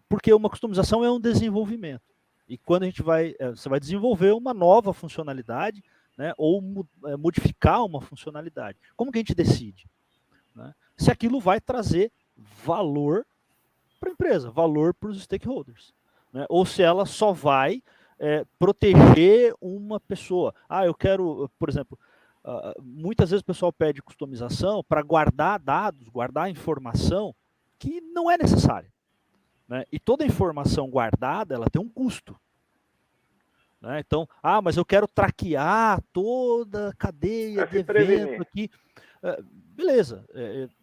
Porque uma customização é um desenvolvimento. E quando a gente você vai desenvolver uma nova funcionalidade, né? Ou modificar uma funcionalidade. Como que a gente decide? Né? Se aquilo vai trazer valor para a empresa, valor para os stakeholders, né? Ou se ela só vai proteger uma pessoa. Eu quero, por exemplo, muitas vezes o pessoal pede customização para guardar dados, guardar informação que não é necessária, né? E toda informação guardada, ela tem um custo. Né? Então, mas eu quero traquear toda a cadeia de evento aqui. Beleza,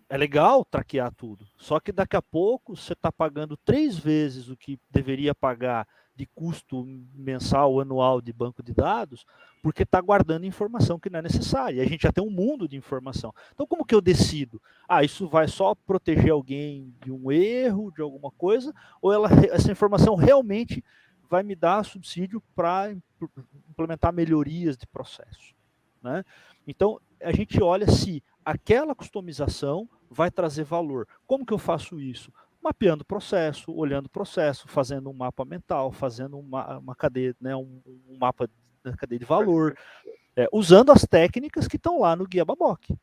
é legal traquear tudo, só que daqui a pouco você está pagando 3 vezes o que deveria pagar de custo mensal, anual de banco de dados, porque está guardando informação que não é necessária. E a gente já tem um mundo de informação. Então, como que eu decido? Isso vai só proteger alguém de um erro, de alguma coisa, ou essa informação realmente vai me dar subsídio para implementar melhorias de processo, né? Então, a gente olha se aquela customização vai trazer valor. Como que eu faço isso? Mapeando o processo, olhando o processo, fazendo um mapa mental, fazendo uma cadeia, né, um mapa da cadeia de valor, usando as técnicas que estão lá no Guia Babok.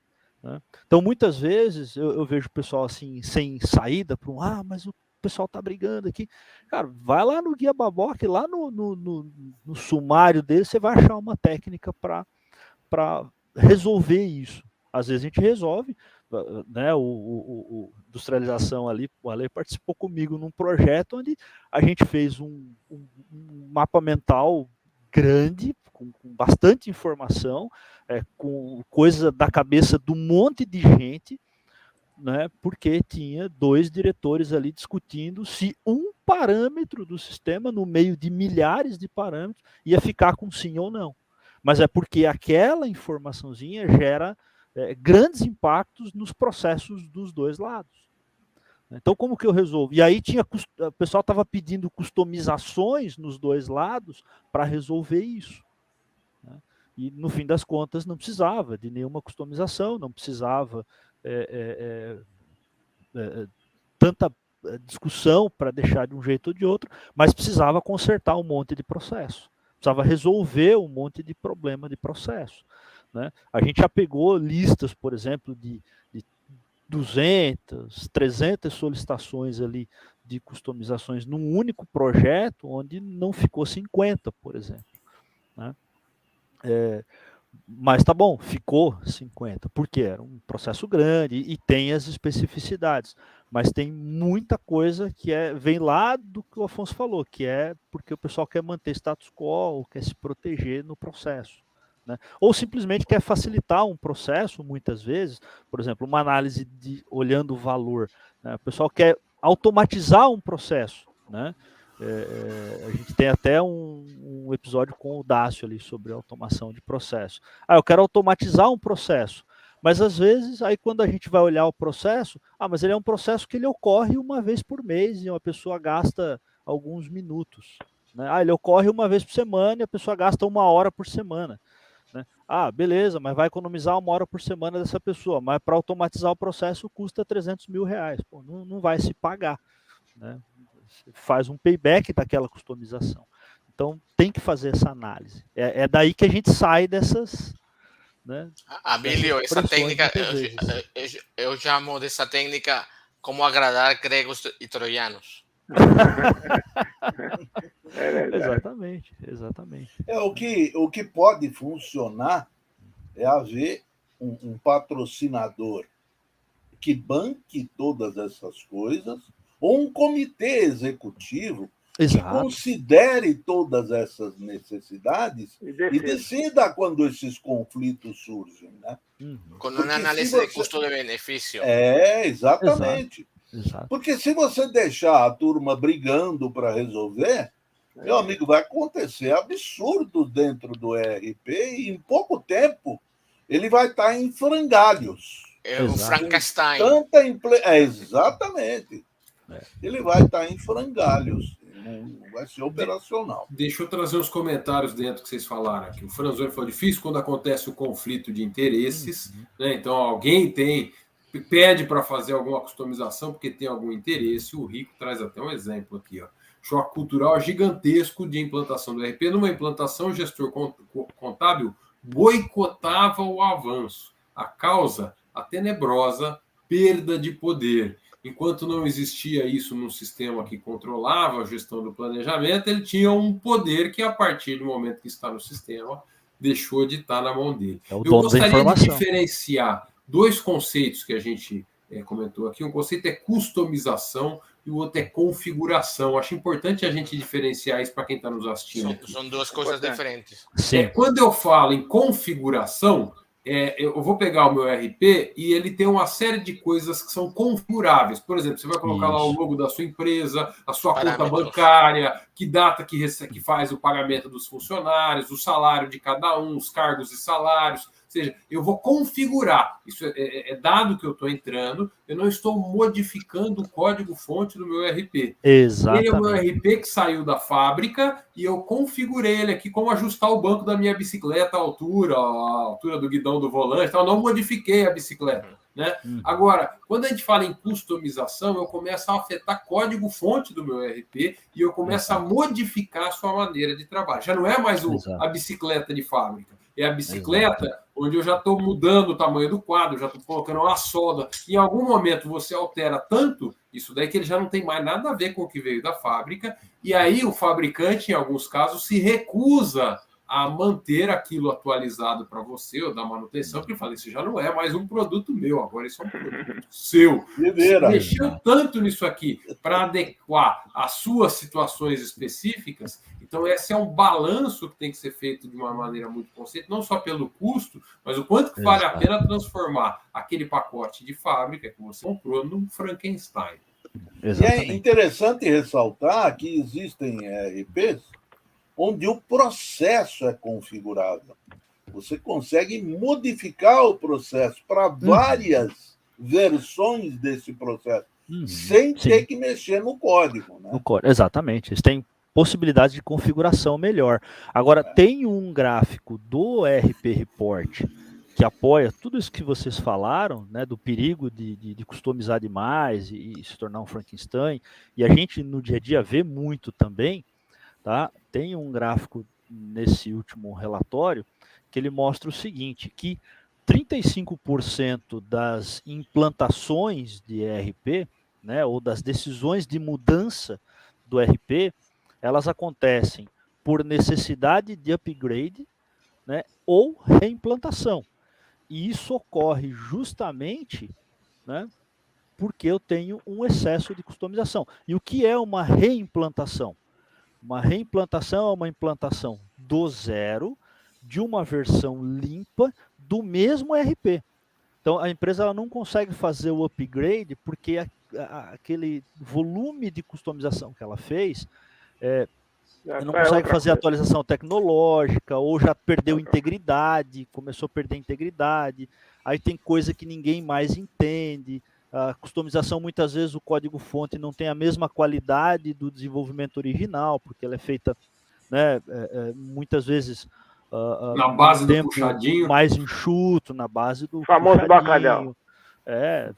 Né? Então, muitas vezes, eu vejo o pessoal assim, sem saída, para mas pessoal está brigando aqui. Cara, vai lá no Guia Baboc, lá no sumário dele, você vai achar uma técnica para resolver isso. Às vezes a gente resolve, né? O Industrialização ali, o Ale participou comigo num projeto onde a gente fez um mapa mental grande, com bastante informação, com coisa da cabeça de um monte de gente, né, porque tinha 2 diretores ali discutindo se um parâmetro do sistema, no meio de milhares de parâmetros, ia ficar com sim ou não. Mas é porque aquela informaçãozinha gera grandes impactos nos processos dos 2 lados. Então, como que eu resolvo? E aí o pessoal estava pedindo customizações nos 2 lados para resolver isso. Né? E, no fim das contas, não precisava de nenhuma customização, não precisava tanta discussão para deixar de um jeito ou de outro, mas precisava consertar um monte de processo. Precisava resolver um monte de problema de processo. Né? A gente já pegou listas, por exemplo, de 200, 300 solicitações ali de customizações num único projeto, onde não ficou 50, por exemplo. Né? Mas tá bom, ficou 50, porque era um processo grande e tem as especificidades. Mas tem muita coisa que vem lá do que o Afonso falou, que é porque o pessoal quer manter status quo ou quer se proteger no processo. Né? Ou simplesmente quer facilitar um processo, muitas vezes, por exemplo, uma análise olhando o valor. Né? O pessoal quer automatizar um processo. Né? A gente tem até um episódio com o Dácio ali sobre automação de processo. Eu quero automatizar um processo, mas às vezes, aí quando a gente vai olhar o processo, mas ele é um processo que ele ocorre uma vez por mês e uma pessoa gasta alguns minutos. Né? Ele ocorre uma vez por semana e a pessoa gasta 1 hora por semana. Né? Beleza, mas vai economizar 1 hora por semana dessa pessoa, mas para automatizar o processo custa R$300 mil. Pô, não vai se pagar. Né? Faz um payback daquela customização. Então, tem que fazer essa análise. É daí que a gente sai dessas... Né, Abílio, essa técnica, eu chamo dessa técnica como agradar gregos e troianos. Exatamente. O que pode funcionar é haver um patrocinador que banque todas essas coisas, ou um comitê executivo que considere todas essas necessidades e decida quando esses conflitos surgem. Né? Com uma análise de custo-benefício. Exatamente. Exato. Porque se você deixar a turma brigando para resolver, meu amigo, vai acontecer absurdo dentro do ERP e em pouco tempo ele vai estar em frangalhos. O Frankenstein. Exatamente. Ele vai estar em frangalhos, não vai ser operacional. Deixa eu trazer os comentários dentro que vocês falaram aqui. O Franzoni falou: difícil quando acontece o conflito de interesses, né? Então alguém pede para fazer alguma customização porque tem algum interesse. O Rico traz até um exemplo aqui, ó. Choque cultural gigantesco de implantação do ERP. Numa implantação, o gestor contábil boicotava o avanço. A causa, a tenebrosa perda de poder. Enquanto não existia isso num sistema que controlava a gestão do planejamento, ele tinha um poder que, a partir do momento que está no sistema, deixou de estar na mão dele. Eu gostaria de diferenciar 2 conceitos que a gente comentou aqui. Um conceito é customização e o outro é configuração. Acho importante a gente diferenciar isso para quem está nos assistindo. São 2 coisas diferentes. Quando eu falo em configuração, eu vou pegar o meu ERP e ele tem uma série de coisas que são configuráveis. Por exemplo, você vai colocar lá o logo da sua empresa, a sua conta bancária, que data que faz o pagamento dos funcionários, o salário de cada um, os cargos e salários. Ou seja, eu vou configurar. Isso é dado que eu estou entrando, eu não estou modificando o código-fonte do meu ERP. Exatamente. Ele é o meu ERP que saiu da fábrica e eu configurei ele aqui como ajustar o banco da minha bicicleta, a altura do guidão do volante. Então, eu não modifiquei a bicicleta. Né? Agora, quando a gente fala em customização, eu começo a afetar código-fonte do meu ERP e eu começo a modificar a sua maneira de trabalhar. Já não é mais a bicicleta de fábrica. É a bicicleta onde eu já estou mudando o tamanho do quadro, já estou colocando uma solda. Em algum momento você altera tanto isso daí que ele já não tem mais nada a ver com o que veio da fábrica, e aí o fabricante, em alguns casos, se recusa a manter aquilo atualizado para você, ou da manutenção, porque ele fala, isso já não é mais um produto meu, agora isso é um produto seu. Você mexeu tanto nisso aqui para adequar às suas situações específicas, então esse é um balanço que tem que ser feito de uma maneira muito consciente, não só pelo custo, mas o quanto que vale a pena transformar aquele pacote de fábrica que você comprou num Frankenstein. Exatamente. E é interessante ressaltar que existem ERPs onde o processo é configurável. Você consegue modificar o processo para várias versões desse processo, sem ter que mexer no código. Né? Exatamente. Eles têm possibilidade de configuração melhor. Agora, tem um gráfico do ERP Report que apoia tudo isso que vocês falaram, né, do perigo de customizar demais e se tornar um Frankenstein, e a gente no dia a dia vê muito também. Tá? Tem um gráfico nesse último relatório que ele mostra o seguinte, que 35% das implantações de ERP, né, ou das decisões de mudança do ERP, elas acontecem por necessidade de upgrade, né, ou reimplantação. E isso ocorre justamente, né, porque eu tenho um excesso de customização. E o que é uma reimplantação? Uma reimplantação é uma implantação do zero, de uma versão limpa, do mesmo ERP. Então, a empresa ela não consegue fazer o upgrade porque aquele volume de customização que ela fez, não consegue fazer atualização tecnológica, ou já perdeu integridade, começou a perder integridade, aí tem coisa que ninguém mais entende. A customização, muitas vezes, o código-fonte não tem a mesma qualidade do desenvolvimento original, porque ela é feita, né, muitas vezes na base do puxadinho, mais enxuto, na base do famoso bacalhau.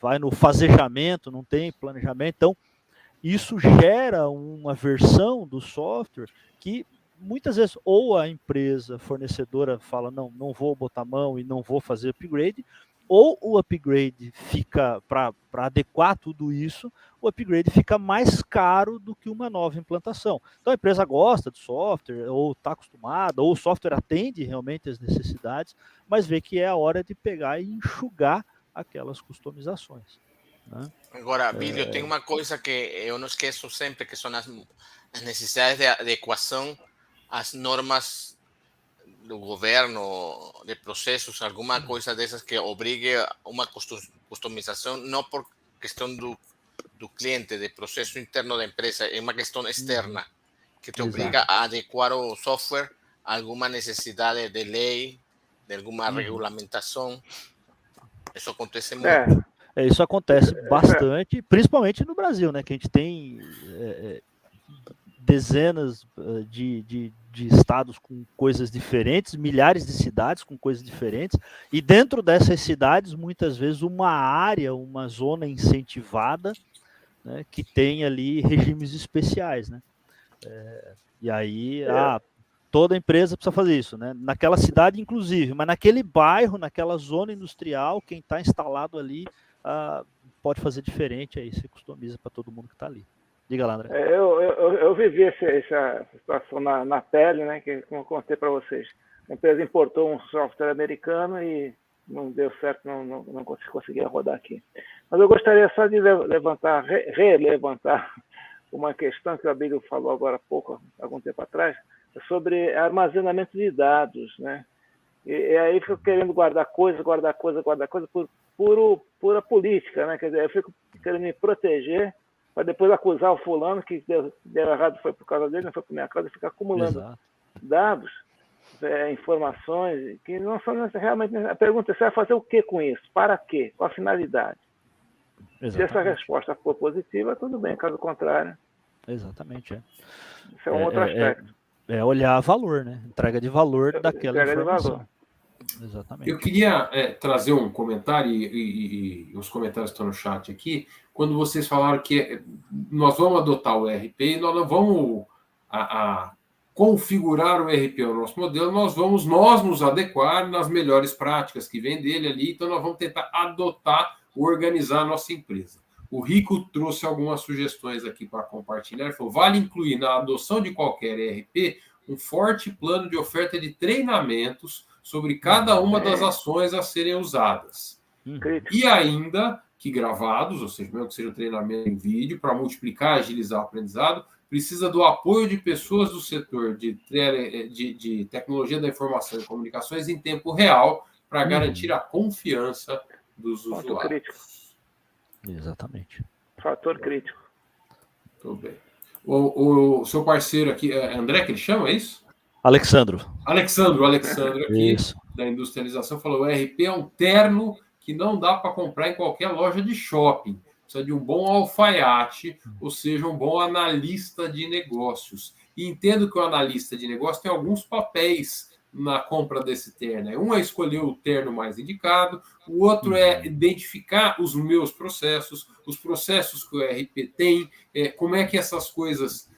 Vai no fazejamento, não tem planejamento. Então, isso gera uma versão do software que muitas vezes ou a empresa fornecedora fala, não vou botar mão e não vou fazer upgrade, ou o upgrade fica, para adequar tudo isso, o upgrade fica mais caro do que uma nova implantação. Então a empresa gosta do software, ou está acostumada, ou o software atende realmente as necessidades, mas vê que é a hora de pegar e enxugar aquelas customizações. Né? Agora, Bílio, tem uma coisa que eu não esqueço sempre, que são as necessidades de adequação às normas do governo, de processos, alguma coisa dessas que obrigue a uma customização, não por questão do cliente, de processo interno da empresa, é uma questão externa, que te obriga a adequar o software a alguma necessidade de lei, de alguma regulamentação. Isso acontece muito. Isso acontece bastante, principalmente no Brasil, né, que a gente tem dezenas de estados com coisas diferentes, milhares de cidades com coisas diferentes, e dentro dessas cidades, muitas vezes, uma área, uma zona incentivada, né, que tem ali regimes especiais. Né? E aí, toda empresa precisa fazer isso, né? Naquela cidade, inclusive, mas naquele bairro, naquela zona industrial, quem está instalado ali pode fazer diferente, aí você customiza para todo mundo que está ali. Diga lá, André. Eu vivi essa situação na pele, né, que como eu contei para vocês. A empresa importou um software americano e não deu certo, não conseguia rodar aqui. Mas eu gostaria só de relevantar uma questão que o Abílio falou agora há pouco, algum tempo atrás, sobre armazenamento de dados, né? E aí fico querendo guardar coisa por pura política, né? Quer dizer, eu fico querendo me proteger para depois acusar o fulano que deu errado, foi por causa dele, não foi por minha causa, ficar acumulando dados, informações que não são realmente... A pergunta é, você vai fazer o que com isso? Para quê? Qual a finalidade? Exatamente. Se essa resposta for positiva, tudo bem, caso contrário... Exatamente, Isso é um outro aspecto. Olhar valor, né? Entrega de valor daquela informação. Exatamente. Eu queria trazer um comentário, e os comentários estão no chat aqui, quando vocês falaram que nós vamos adotar o ERP e nós não vamos configurar o ERP ao nosso modelo, nós vamos nos adequar nas melhores práticas que vem dele ali, então nós vamos tentar adotar, organizar a nossa empresa. O Rico trouxe algumas sugestões aqui para compartilhar. Ele falou: vale incluir na adoção de qualquer ERP um forte plano de oferta de treinamentos sobre cada uma das ações a serem usadas. E ainda que gravados, ou seja, mesmo que seja um treinamento em vídeo, para multiplicar e agilizar o aprendizado, precisa do apoio de pessoas do setor de tecnologia da informação e comunicações em tempo real para garantir a confiança dos usuários. Crítico. Exatamente. Fator crítico. Muito bem. O seu parceiro aqui, é André que ele chama, é isso? Alexandro aqui, isso. Da industrialização, falou: o ERP é um terno que não dá para comprar em qualquer loja de shopping. Precisa de um bom alfaiate, ou seja, um bom analista de negócios. E entendo que o analista de negócios tem alguns papéis na compra desse terno. Um é escolher o terno mais indicado, o outro é identificar os meus processos, os processos que o ERP tem, como é que essas coisas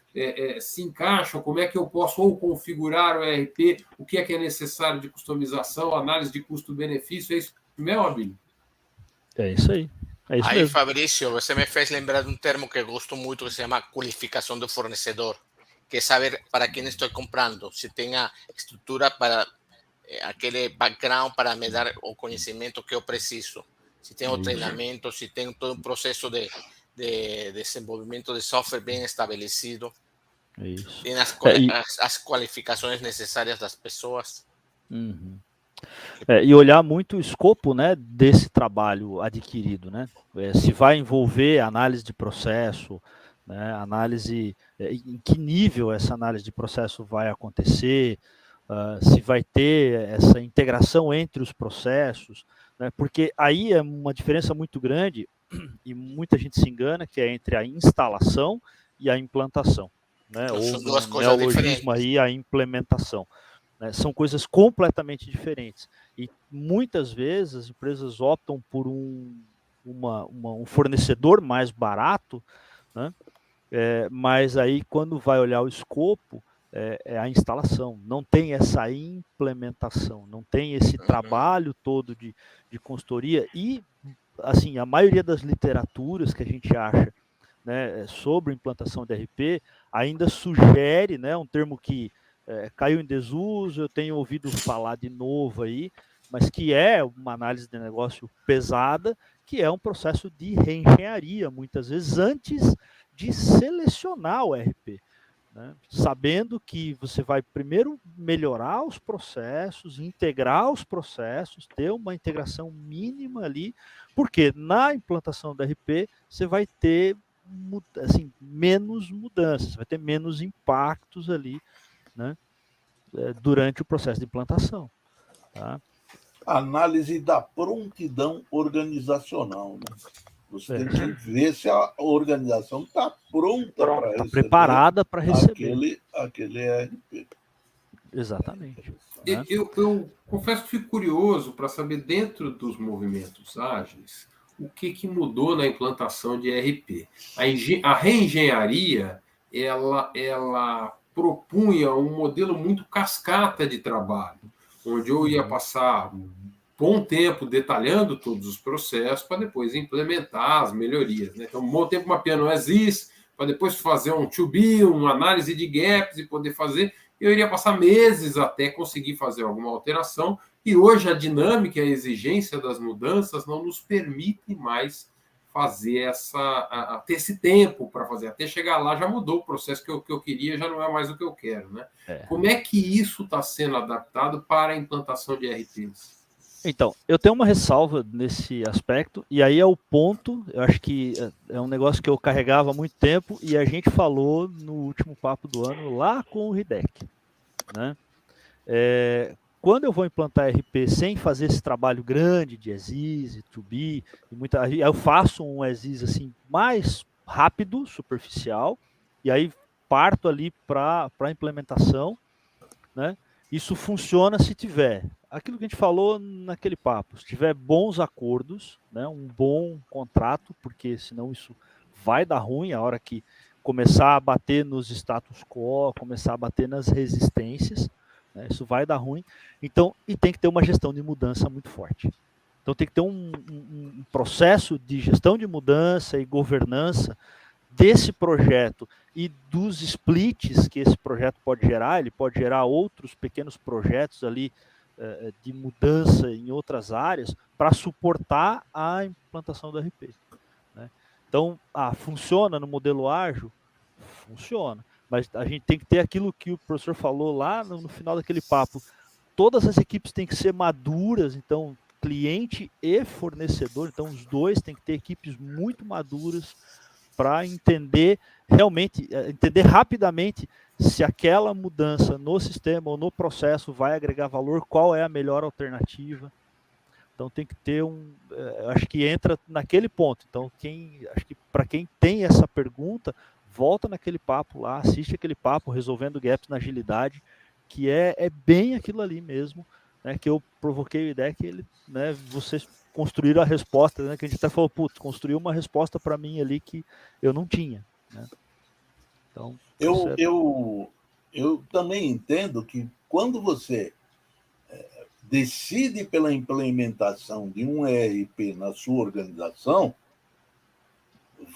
se encaixam, como é que eu posso ou configurar o ERP, o que é necessário de customização, análise de custo-benefício. É isso mesmo, Abílio? É isso aí. É isso aí, mesmo. Fabrício, você me fez lembrar de um termo que eu gosto muito, que se chama qualificação do fornecedor, que é saber para quem estou comprando, se tem a estrutura para aquele background para me dar o conhecimento que eu preciso, se tem o treinamento, se tem todo um processo de desenvolvimento de software bem estabelecido, Isso. tem as qualificações necessárias das pessoas. E olhar muito o escopo, né, desse trabalho adquirido, né? Se vai envolver análise de processo, né, análise, em que nível essa análise de processo vai acontecer, se vai ter essa integração entre os processos, né, porque aí é uma diferença muito grande e muita gente se engana, que é entre a instalação e a implantação, né, ou no neologismo aí, a implementação. São coisas completamente diferentes. E muitas vezes as empresas optam por um fornecedor mais barato, né? Mas aí quando vai olhar o escopo, é a instalação. Não tem essa implementação, não tem esse trabalho todo de consultoria. E assim, a maioria das literaturas que a gente acha, né, sobre implantação de ERP ainda sugere, né, um termo que caiu em desuso, eu tenho ouvido falar de novo aí, mas que é uma análise de negócio pesada, que é um processo de reengenharia, muitas vezes, antes de selecionar o ERP. Né? Sabendo que você vai primeiro melhorar os processos, integrar os processos, ter uma integração mínima ali, porque na implantação do ERP você vai ter assim, menos mudanças, vai ter menos impactos ali, né, durante o processo de implantação. Tá? Análise da prontidão organizacional. Né? Você tem que ver se a organização está pronta para receber. Preparada para receber. Aquele ERP. Exatamente. Né? Eu confesso que fico curioso para saber, dentro dos movimentos ágeis, o que mudou na implantação de ERP. A reengenharia, ela propunha um modelo muito cascata de trabalho, onde eu ia passar um bom tempo detalhando todos os processos para depois implementar as melhorias. Né? Então, um bom tempo mapeando o as-is, para depois fazer um to-be, uma análise de gaps e poder fazer. Eu iria passar meses até conseguir fazer alguma alteração, e hoje a dinâmica e a exigência das mudanças não nos permite mais fazer ter esse tempo para fazer. Até chegar lá já mudou o processo, que eu queria já não é mais o que eu quero. Né? Como é que isso está sendo adaptado para a implantação de ERPs? Então, eu tenho uma ressalva nesse aspecto, e aí é o ponto, eu acho que é um negócio que eu carregava há muito tempo, e a gente falou no último papo do ano, lá com o Hideki. Né? Quando eu vou implantar RP sem fazer esse trabalho grande de as-is e to-be, eu faço um as-is assim, mais rápido, superficial, e aí parto ali para a implementação. Né? Isso funciona se tiver aquilo que a gente falou naquele papo, se tiver bons acordos, né, um bom contrato, porque senão isso vai dar ruim a hora que começar a bater nos status quo, começar a bater nas resistências, né, isso vai dar ruim. Então, e tem que ter uma gestão de mudança muito forte. Então tem que ter um processo de gestão de mudança e governança desse projeto e dos splits que esse projeto pode gerar. Ele pode gerar outros pequenos projetos ali de mudança em outras áreas para suportar a implantação do RP. Né? Então, funciona no modelo ágil? Funciona. Mas a gente tem que ter aquilo que o professor falou lá no final daquele papo. Todas as equipes têm que ser maduras, então cliente e fornecedor, então os dois têm que ter equipes muito maduras para entender realmente, entender rapidamente se aquela mudança no sistema ou no processo vai agregar valor, qual é a melhor alternativa. Então tem que ter acho que entra naquele ponto. Então acho que para quem tem essa pergunta, volta naquele papo lá, assiste aquele papo Resolvendo Gaps na Agilidade, que é bem aquilo ali mesmo, né, que eu provoquei a ideia que ele, né, vocês construíram a resposta, né, que a gente até falou, putz, construiu uma resposta para mim ali que eu não tinha. Né? Então, eu também entendo que quando você decide pela implementação de um ERP na sua organização,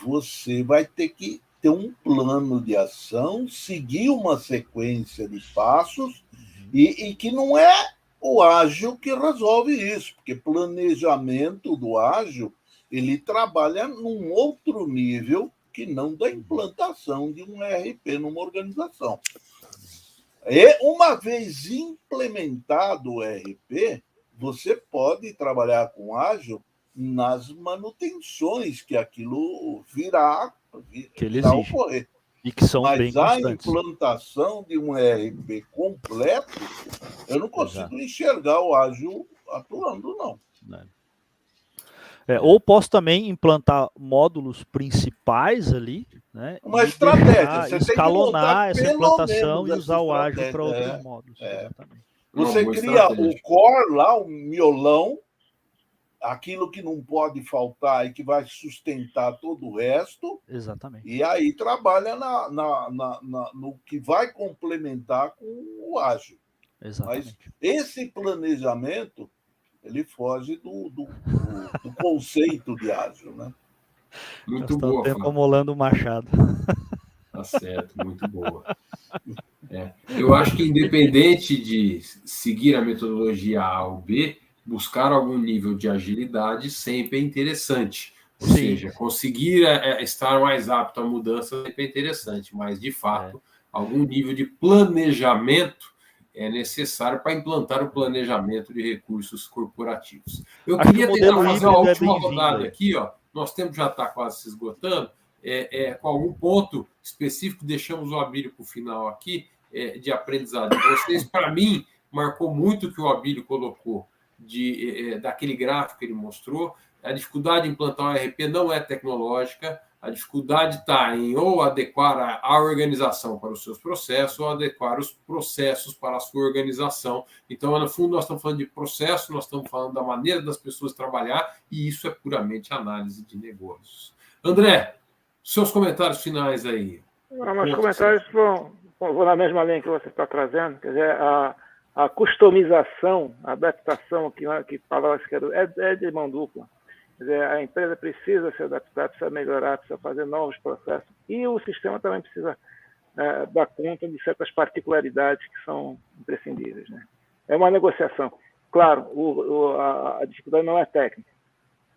você vai ter que ter um plano de ação, seguir uma sequência de passos, e que não é o ágil que resolve isso, porque planejamento do ágil ele trabalha num outro nível que não da implantação de um ERP numa organização. E uma vez implementado o ERP, você pode trabalhar com ágil nas manutenções que aquilo virá ocorrer. E que são bem constantes. A implantação de um ERP completo, eu não consigo enxergar o ágil atuando, não. Ou posso também implantar módulos principais ali, né? Uma estratégia. Você escalonar essa implantação e usar o ágil para outros módulos. Exatamente. Você cria o core lá, o miolão, aquilo que não pode faltar e que vai sustentar todo o resto. Exatamente. E aí trabalha no que vai complementar com o ágil. Exatamente. Mas esse planejamento ele foge do conceito de ágil, né? Muito boa. Tempo amolando o machado. Tá certo, muito boa. Eu acho que independente de seguir a metodologia A ou B, buscar algum nível de agilidade sempre é interessante. Ou seja, conseguir estar mais apto à mudança sempre é interessante, mas, de fato, algum nível de planejamento é necessário para implantar o planejamento de recursos corporativos. Eu queria tentar fazer uma última rodada aqui, ó. Nosso tempo já está quase se esgotando. Com algum ponto específico, deixamos o Abílio para o final aqui, de aprendizado de vocês. Para mim, marcou muito o que o Abílio colocou daquele gráfico que ele mostrou. A dificuldade de implantar um ERP não é tecnológica, a dificuldade está em ou adequar a organização para os seus processos ou adequar os processos para a sua organização. Então, no fundo, nós estamos falando de processo, nós estamos falando da maneira das pessoas trabalhar, e isso é puramente análise de negócios. André, seus comentários finais aí. Meus comentários vão na mesma linha que você está trazendo, quer dizer, a customização, a adaptação, que palavras que é de mão dupla. Quer dizer, a empresa precisa se adaptar, precisa melhorar, precisa fazer novos processos. E o sistema também precisa dar conta de certas particularidades que são imprescindíveis. Né? É uma negociação. Claro, a dificuldade não é técnica.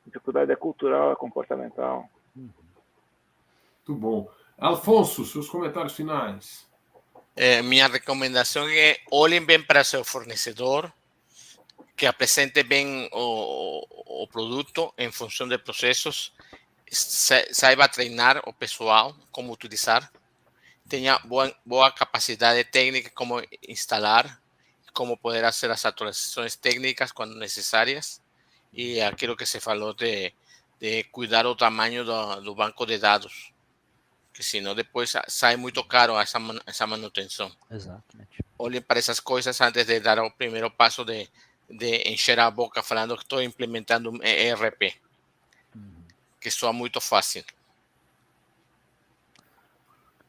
A dificuldade é cultural, é comportamental. Muito bom. Alfonso, seus comentários finais. Minha recomendação é olhem bem para seu fornecedor, que apresente bem o produto em função de processos, saiba treinar o pessoal como utilizar, tenha boa capacidade técnica como instalar, como poder fazer as atualizações técnicas quando necessárias, e aquilo que se falou de cuidar o tamanho do banco de dados, que senão depois sai muito caro essa manutenção. Exatamente. Olhem para essas coisas antes de dar o primeiro passo de encher a boca falando que estou implementando um ERP, que soa muito fácil.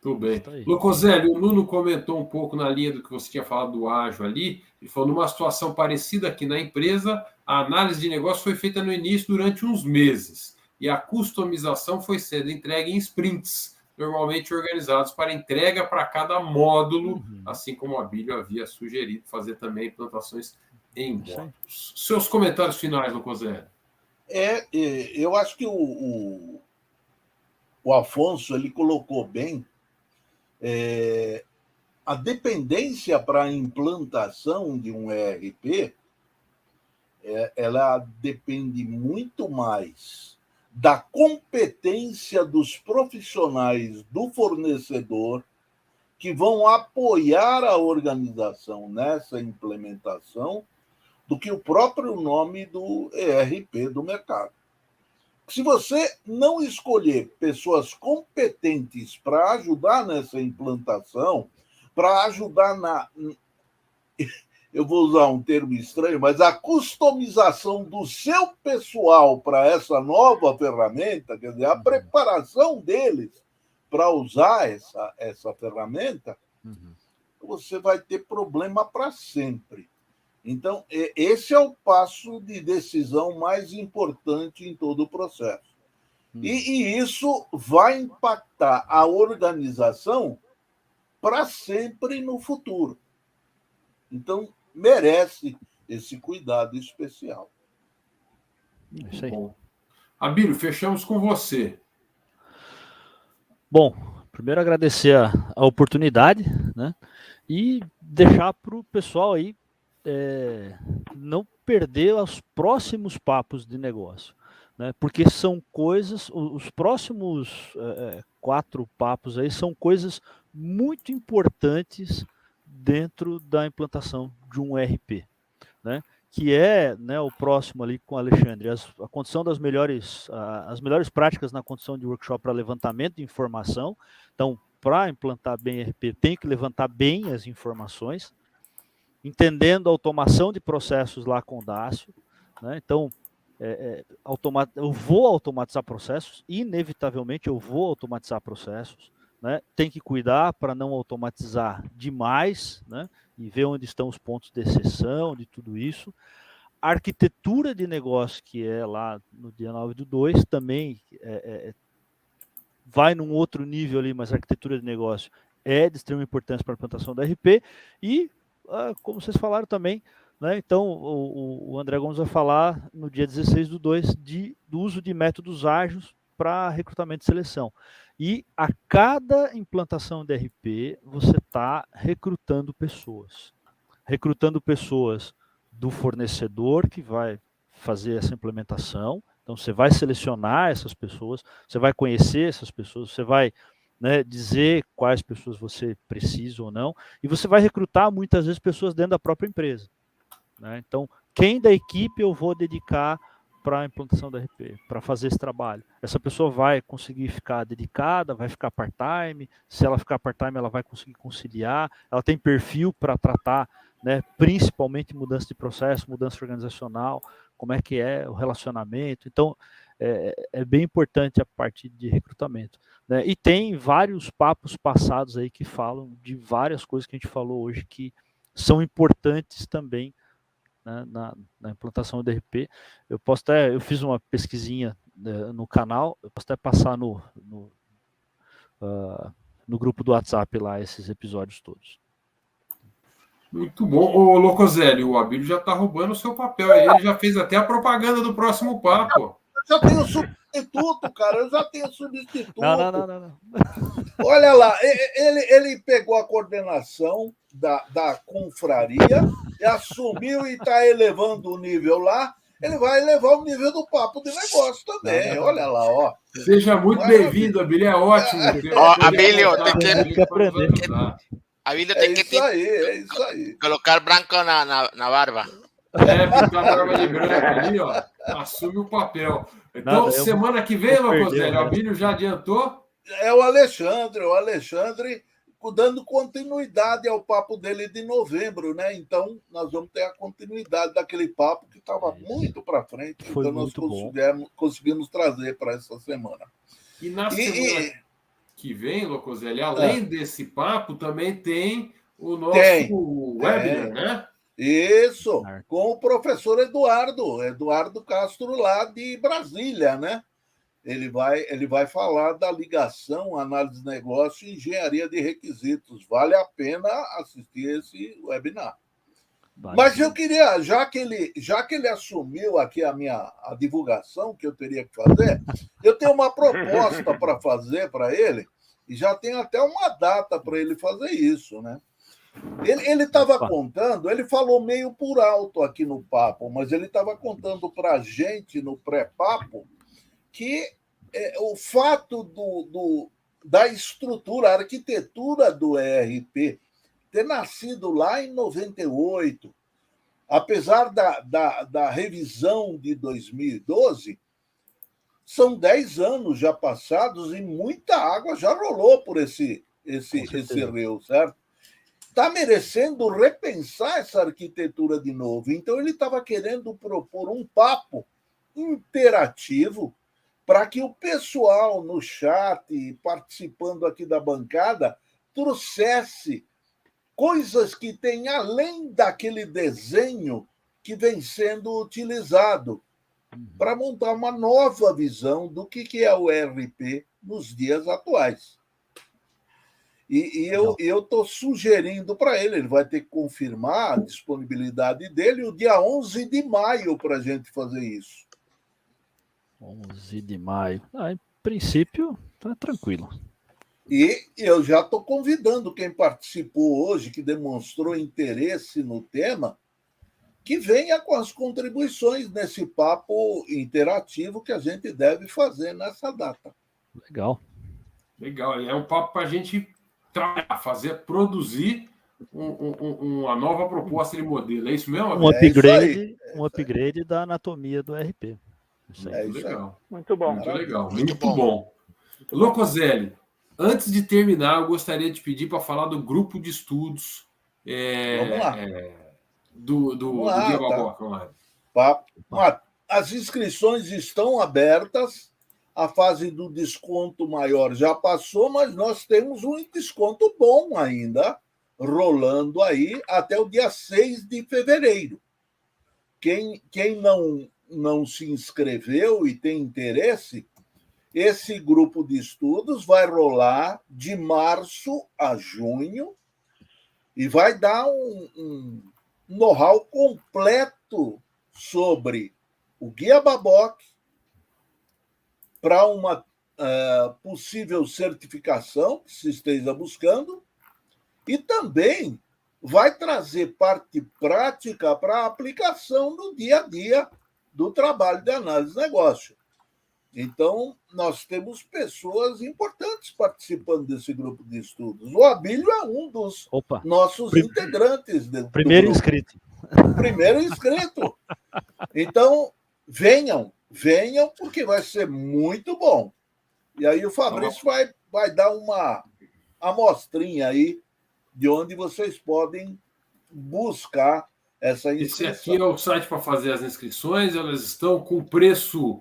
Tudo bem. Isso aí. Locoselli, o Nuno comentou um pouco na linha do que você tinha falado do ágil ali. Ele falou, numa situação parecida aqui na empresa, a análise de negócio foi feita no início durante uns meses e a customização foi sendo entregue em sprints, normalmente organizados para entrega para cada módulo, assim como a Abílio havia sugerido fazer também implantações em módulos. Seus comentários finais, Locoselli. Eu acho que o Afonso ele colocou bem a dependência para a implantação de um ERP, ela depende muito mais da competência dos profissionais do fornecedor que vão apoiar a organização nessa implementação do que o próprio nome do ERP do mercado. Se você não escolher pessoas competentes para ajudar nessa implantação, para ajudar eu vou usar um termo estranho, mas a customização do seu pessoal para essa nova ferramenta, quer dizer, a preparação deles para usar essa ferramenta, você vai ter problema para sempre. Então, esse é o passo de decisão mais importante em todo o processo. E isso vai impactar a organização para sempre no futuro. Então, merece esse cuidado especial. Isso aí. Bom. Abílio, fechamos com você. Bom, primeiro agradecer a oportunidade, né? E deixar para o pessoal aí não perder os próximos papos de negócio, né? Porque são coisas, os próximos 4 papos aí são coisas muito importantes dentro da implantação de um ERP, né? Que é, né, o próximo ali com o Alexandre, a condição das as melhores práticas na condição de workshop para levantamento de informação. Então, para implantar bem ERP, tem que levantar bem as informações, entendendo a automação de processos lá com o Dácio, né? Então, eu vou automatizar processos, inevitavelmente eu vou automatizar processos, né? Tem que cuidar para não automatizar demais, né? E ver onde estão os pontos de exceção, de tudo isso. A arquitetura de negócio, que é lá no dia 9/2, também vai num outro nível ali, mas a arquitetura de negócio é de extrema importância para a implantação da RP. E, como vocês falaram também, né, então o André Gomes vai falar no dia 16/2 do uso de métodos ágeis para recrutamento e seleção. E a cada implantação de RP, você está recrutando pessoas. Recrutando pessoas do fornecedor que vai fazer essa implementação. Então, você vai selecionar essas pessoas, você vai conhecer essas pessoas, você vai, né, dizer quais pessoas você precisa ou não, e você vai recrutar muitas vezes pessoas dentro da própria empresa, né? Então, quem da equipe eu vou dedicar para a implantação da RP, para fazer esse trabalho? Essa pessoa vai conseguir ficar dedicada, vai ficar part-time, se ela ficar part-time ela vai conseguir conciliar, ela tem perfil para tratar, né, principalmente mudança de processo, mudança organizacional, como é que é o relacionamento. Então, é bem importante a parte de recrutamento, né? E tem vários papos passados aí que falam de várias coisas que a gente falou hoje que são importantes também, né, na implantação do ERP. Eu fiz uma pesquisinha, né, no canal, eu posso até passar no grupo do WhatsApp lá esses episódios todos. Muito bom. Ô, Locoselli, o Abílio já está roubando o seu papel. Ele já fez até a propaganda do próximo papo. Eu já tenho substituto, cara. Eu já tenho substituto. Não. Olha lá, ele pegou a coordenação da confraria e assumiu e está elevando o nível lá. Ele vai elevar o nível do papo de negócio também. Olha lá, ó. Seja muito bem-vindo, Abílio. É ótimo. Abílio, tem que aprender. Abílio É isso aí. Colocar branco na barba. Pintar a barba de branco ali, ó. Assume o papel. Então, semana que vem, Locoselli, o Abílio já adiantou? É o Alexandre dando continuidade ao papo dele de novembro, né? Então, nós vamos ter a continuidade daquele papo que estava muito para frente. Então, nós conseguimos trazer para essa semana. E na semana... que vem, Locoselli, além desse papo, também tem o nosso webinar, né? Isso, com o professor Eduardo Castro, lá de Brasília, né? Ele vai falar da ligação, análise de negócio e engenharia de requisitos. Vale a pena assistir esse webinar. Mas eu queria, já que ele assumiu aqui a divulgação que eu teria que fazer, eu tenho uma proposta para fazer para ele, e já tem até uma data para ele fazer isso, né? Ele estava contando, ele falou meio por alto aqui no papo, mas ele estava contando para a gente no pré-papo que o fato da estrutura, a arquitetura do ERP ter nascido lá em 98, apesar da revisão de 2012, são 10 anos já passados e muita água já rolou por esse rio, certo? Está merecendo repensar essa arquitetura de novo. Então, ele estava querendo propor um papo interativo para que o pessoal no chat, participando aqui da bancada, trouxesse coisas que tem além daquele desenho que vem sendo utilizado para montar uma nova visão do que é o ERP nos dias atuais. E eu estou sugerindo para ele vai ter que confirmar a disponibilidade dele o dia 11 de maio para a gente fazer isso. 11 de maio. Em princípio, tá tranquilo. E eu já estou convidando quem participou hoje, que demonstrou interesse no tema, que venha com as contribuições nesse papo interativo que a gente deve fazer nessa data. Legal. Legal. É um papo para a gente produzir uma nova proposta de modelo. É isso mesmo? Um upgrade da anatomia do ERP. Isso aí. Muito legal. Muito bom. Muito legal. Muito bom. Locoselli, antes de terminar, eu gostaria de pedir para falar do grupo de estudos do Guia Baboca Online. As inscrições estão abertas. A fase do desconto maior já passou, mas nós temos um desconto bom ainda, rolando aí até o dia 6 de fevereiro. Quem não se inscreveu e tem interesse, esse grupo de estudos vai rolar de março a junho e vai dar um know-how completo sobre o Guia Baboca para uma possível certificação que se esteja buscando e também vai trazer parte prática para a aplicação no dia a dia do trabalho de análise de negócio. Então, nós temos pessoas importantes participando desse grupo de estudos. O Abílio é um dos nossos integrantes. Primeiro inscrito. Primeiro inscrito. Então, venham, porque vai ser muito bom. E aí o Fabrício vai dar uma amostrinha aí de onde vocês podem buscar essa inscrição. Esse aqui é o site para fazer as inscrições. Elas estão com preço,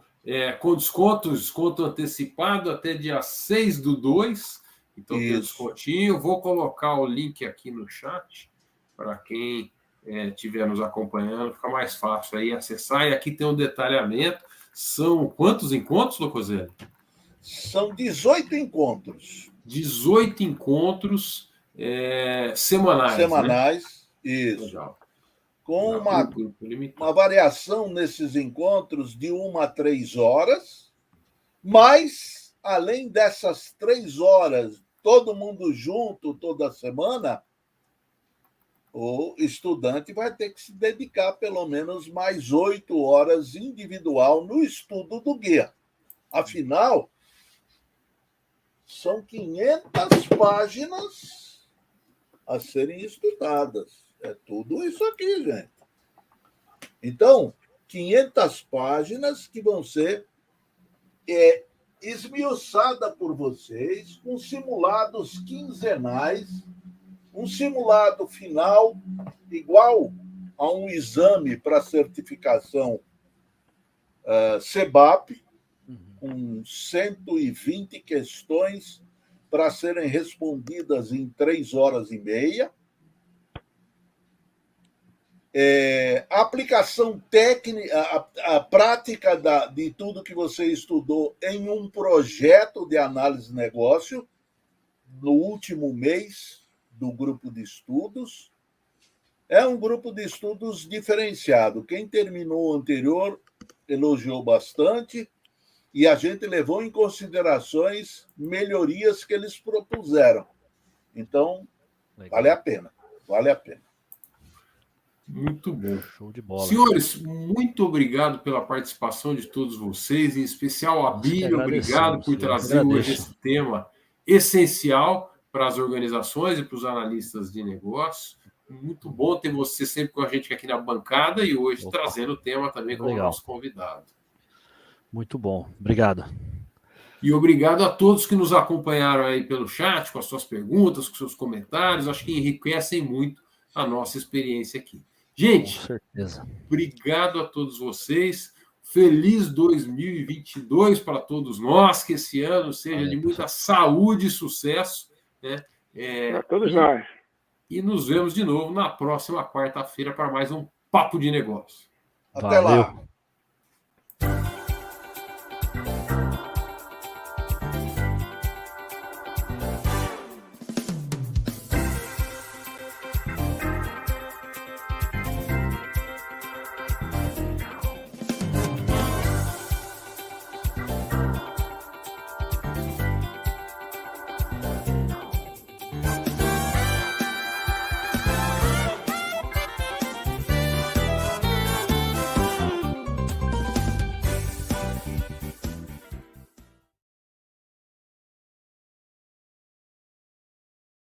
com desconto antecipado até dia 6/2. Então, tem descontinho. Vou colocar o link aqui no chat para quem estiver nos acompanhando. Fica mais fácil aí acessar. E aqui tem um detalhamento. São quantos encontros, Locoselli? São 18 encontros. 18 encontros semanais. Semanais, né? Isso. Legal. Com uma variação nesses encontros de 1 a 3 horas, mas, além dessas 3 horas, todo mundo junto toda semana, o estudante vai ter que se dedicar pelo menos mais 8 horas individual no estudo do guia. Afinal, são 500 páginas a serem estudadas. É tudo isso aqui, gente. Então, 500 páginas que vão ser esmiuçadas por vocês, com simulados quinzenais, um simulado final igual a um exame para certificação CEBAP, com 120 questões para serem respondidas em 3 horas e meia. A aplicação técnica, a prática de tudo que você estudou em um projeto de análise de negócio no último mês do grupo de estudos. É um grupo de estudos diferenciado. Quem terminou o anterior elogiou bastante e a gente levou em considerações melhorias que eles propuseram. Então, legal. Vale a pena, vale a pena. Muito bom. Show de bola. Senhores, muito obrigado pela participação de todos vocês, em especial a Abílio, obrigado por trazer hoje esse tema essencial para as organizações e para os analistas de negócio. Muito bom ter você sempre com a gente aqui na bancada e hoje trazendo o tema também como nosso convidado. Muito bom, obrigado. E obrigado a todos que nos acompanharam aí pelo chat, com as suas perguntas, com seus comentários, acho que enriquecem muito a nossa experiência aqui. Gente, com certeza. Obrigado a todos vocês. Feliz 2022 para todos nós, que esse ano seja de muita saúde e sucesso, né? Para todos nós. E nos vemos de novo na próxima quarta-feira para mais um Papo de Negócio. Até lá.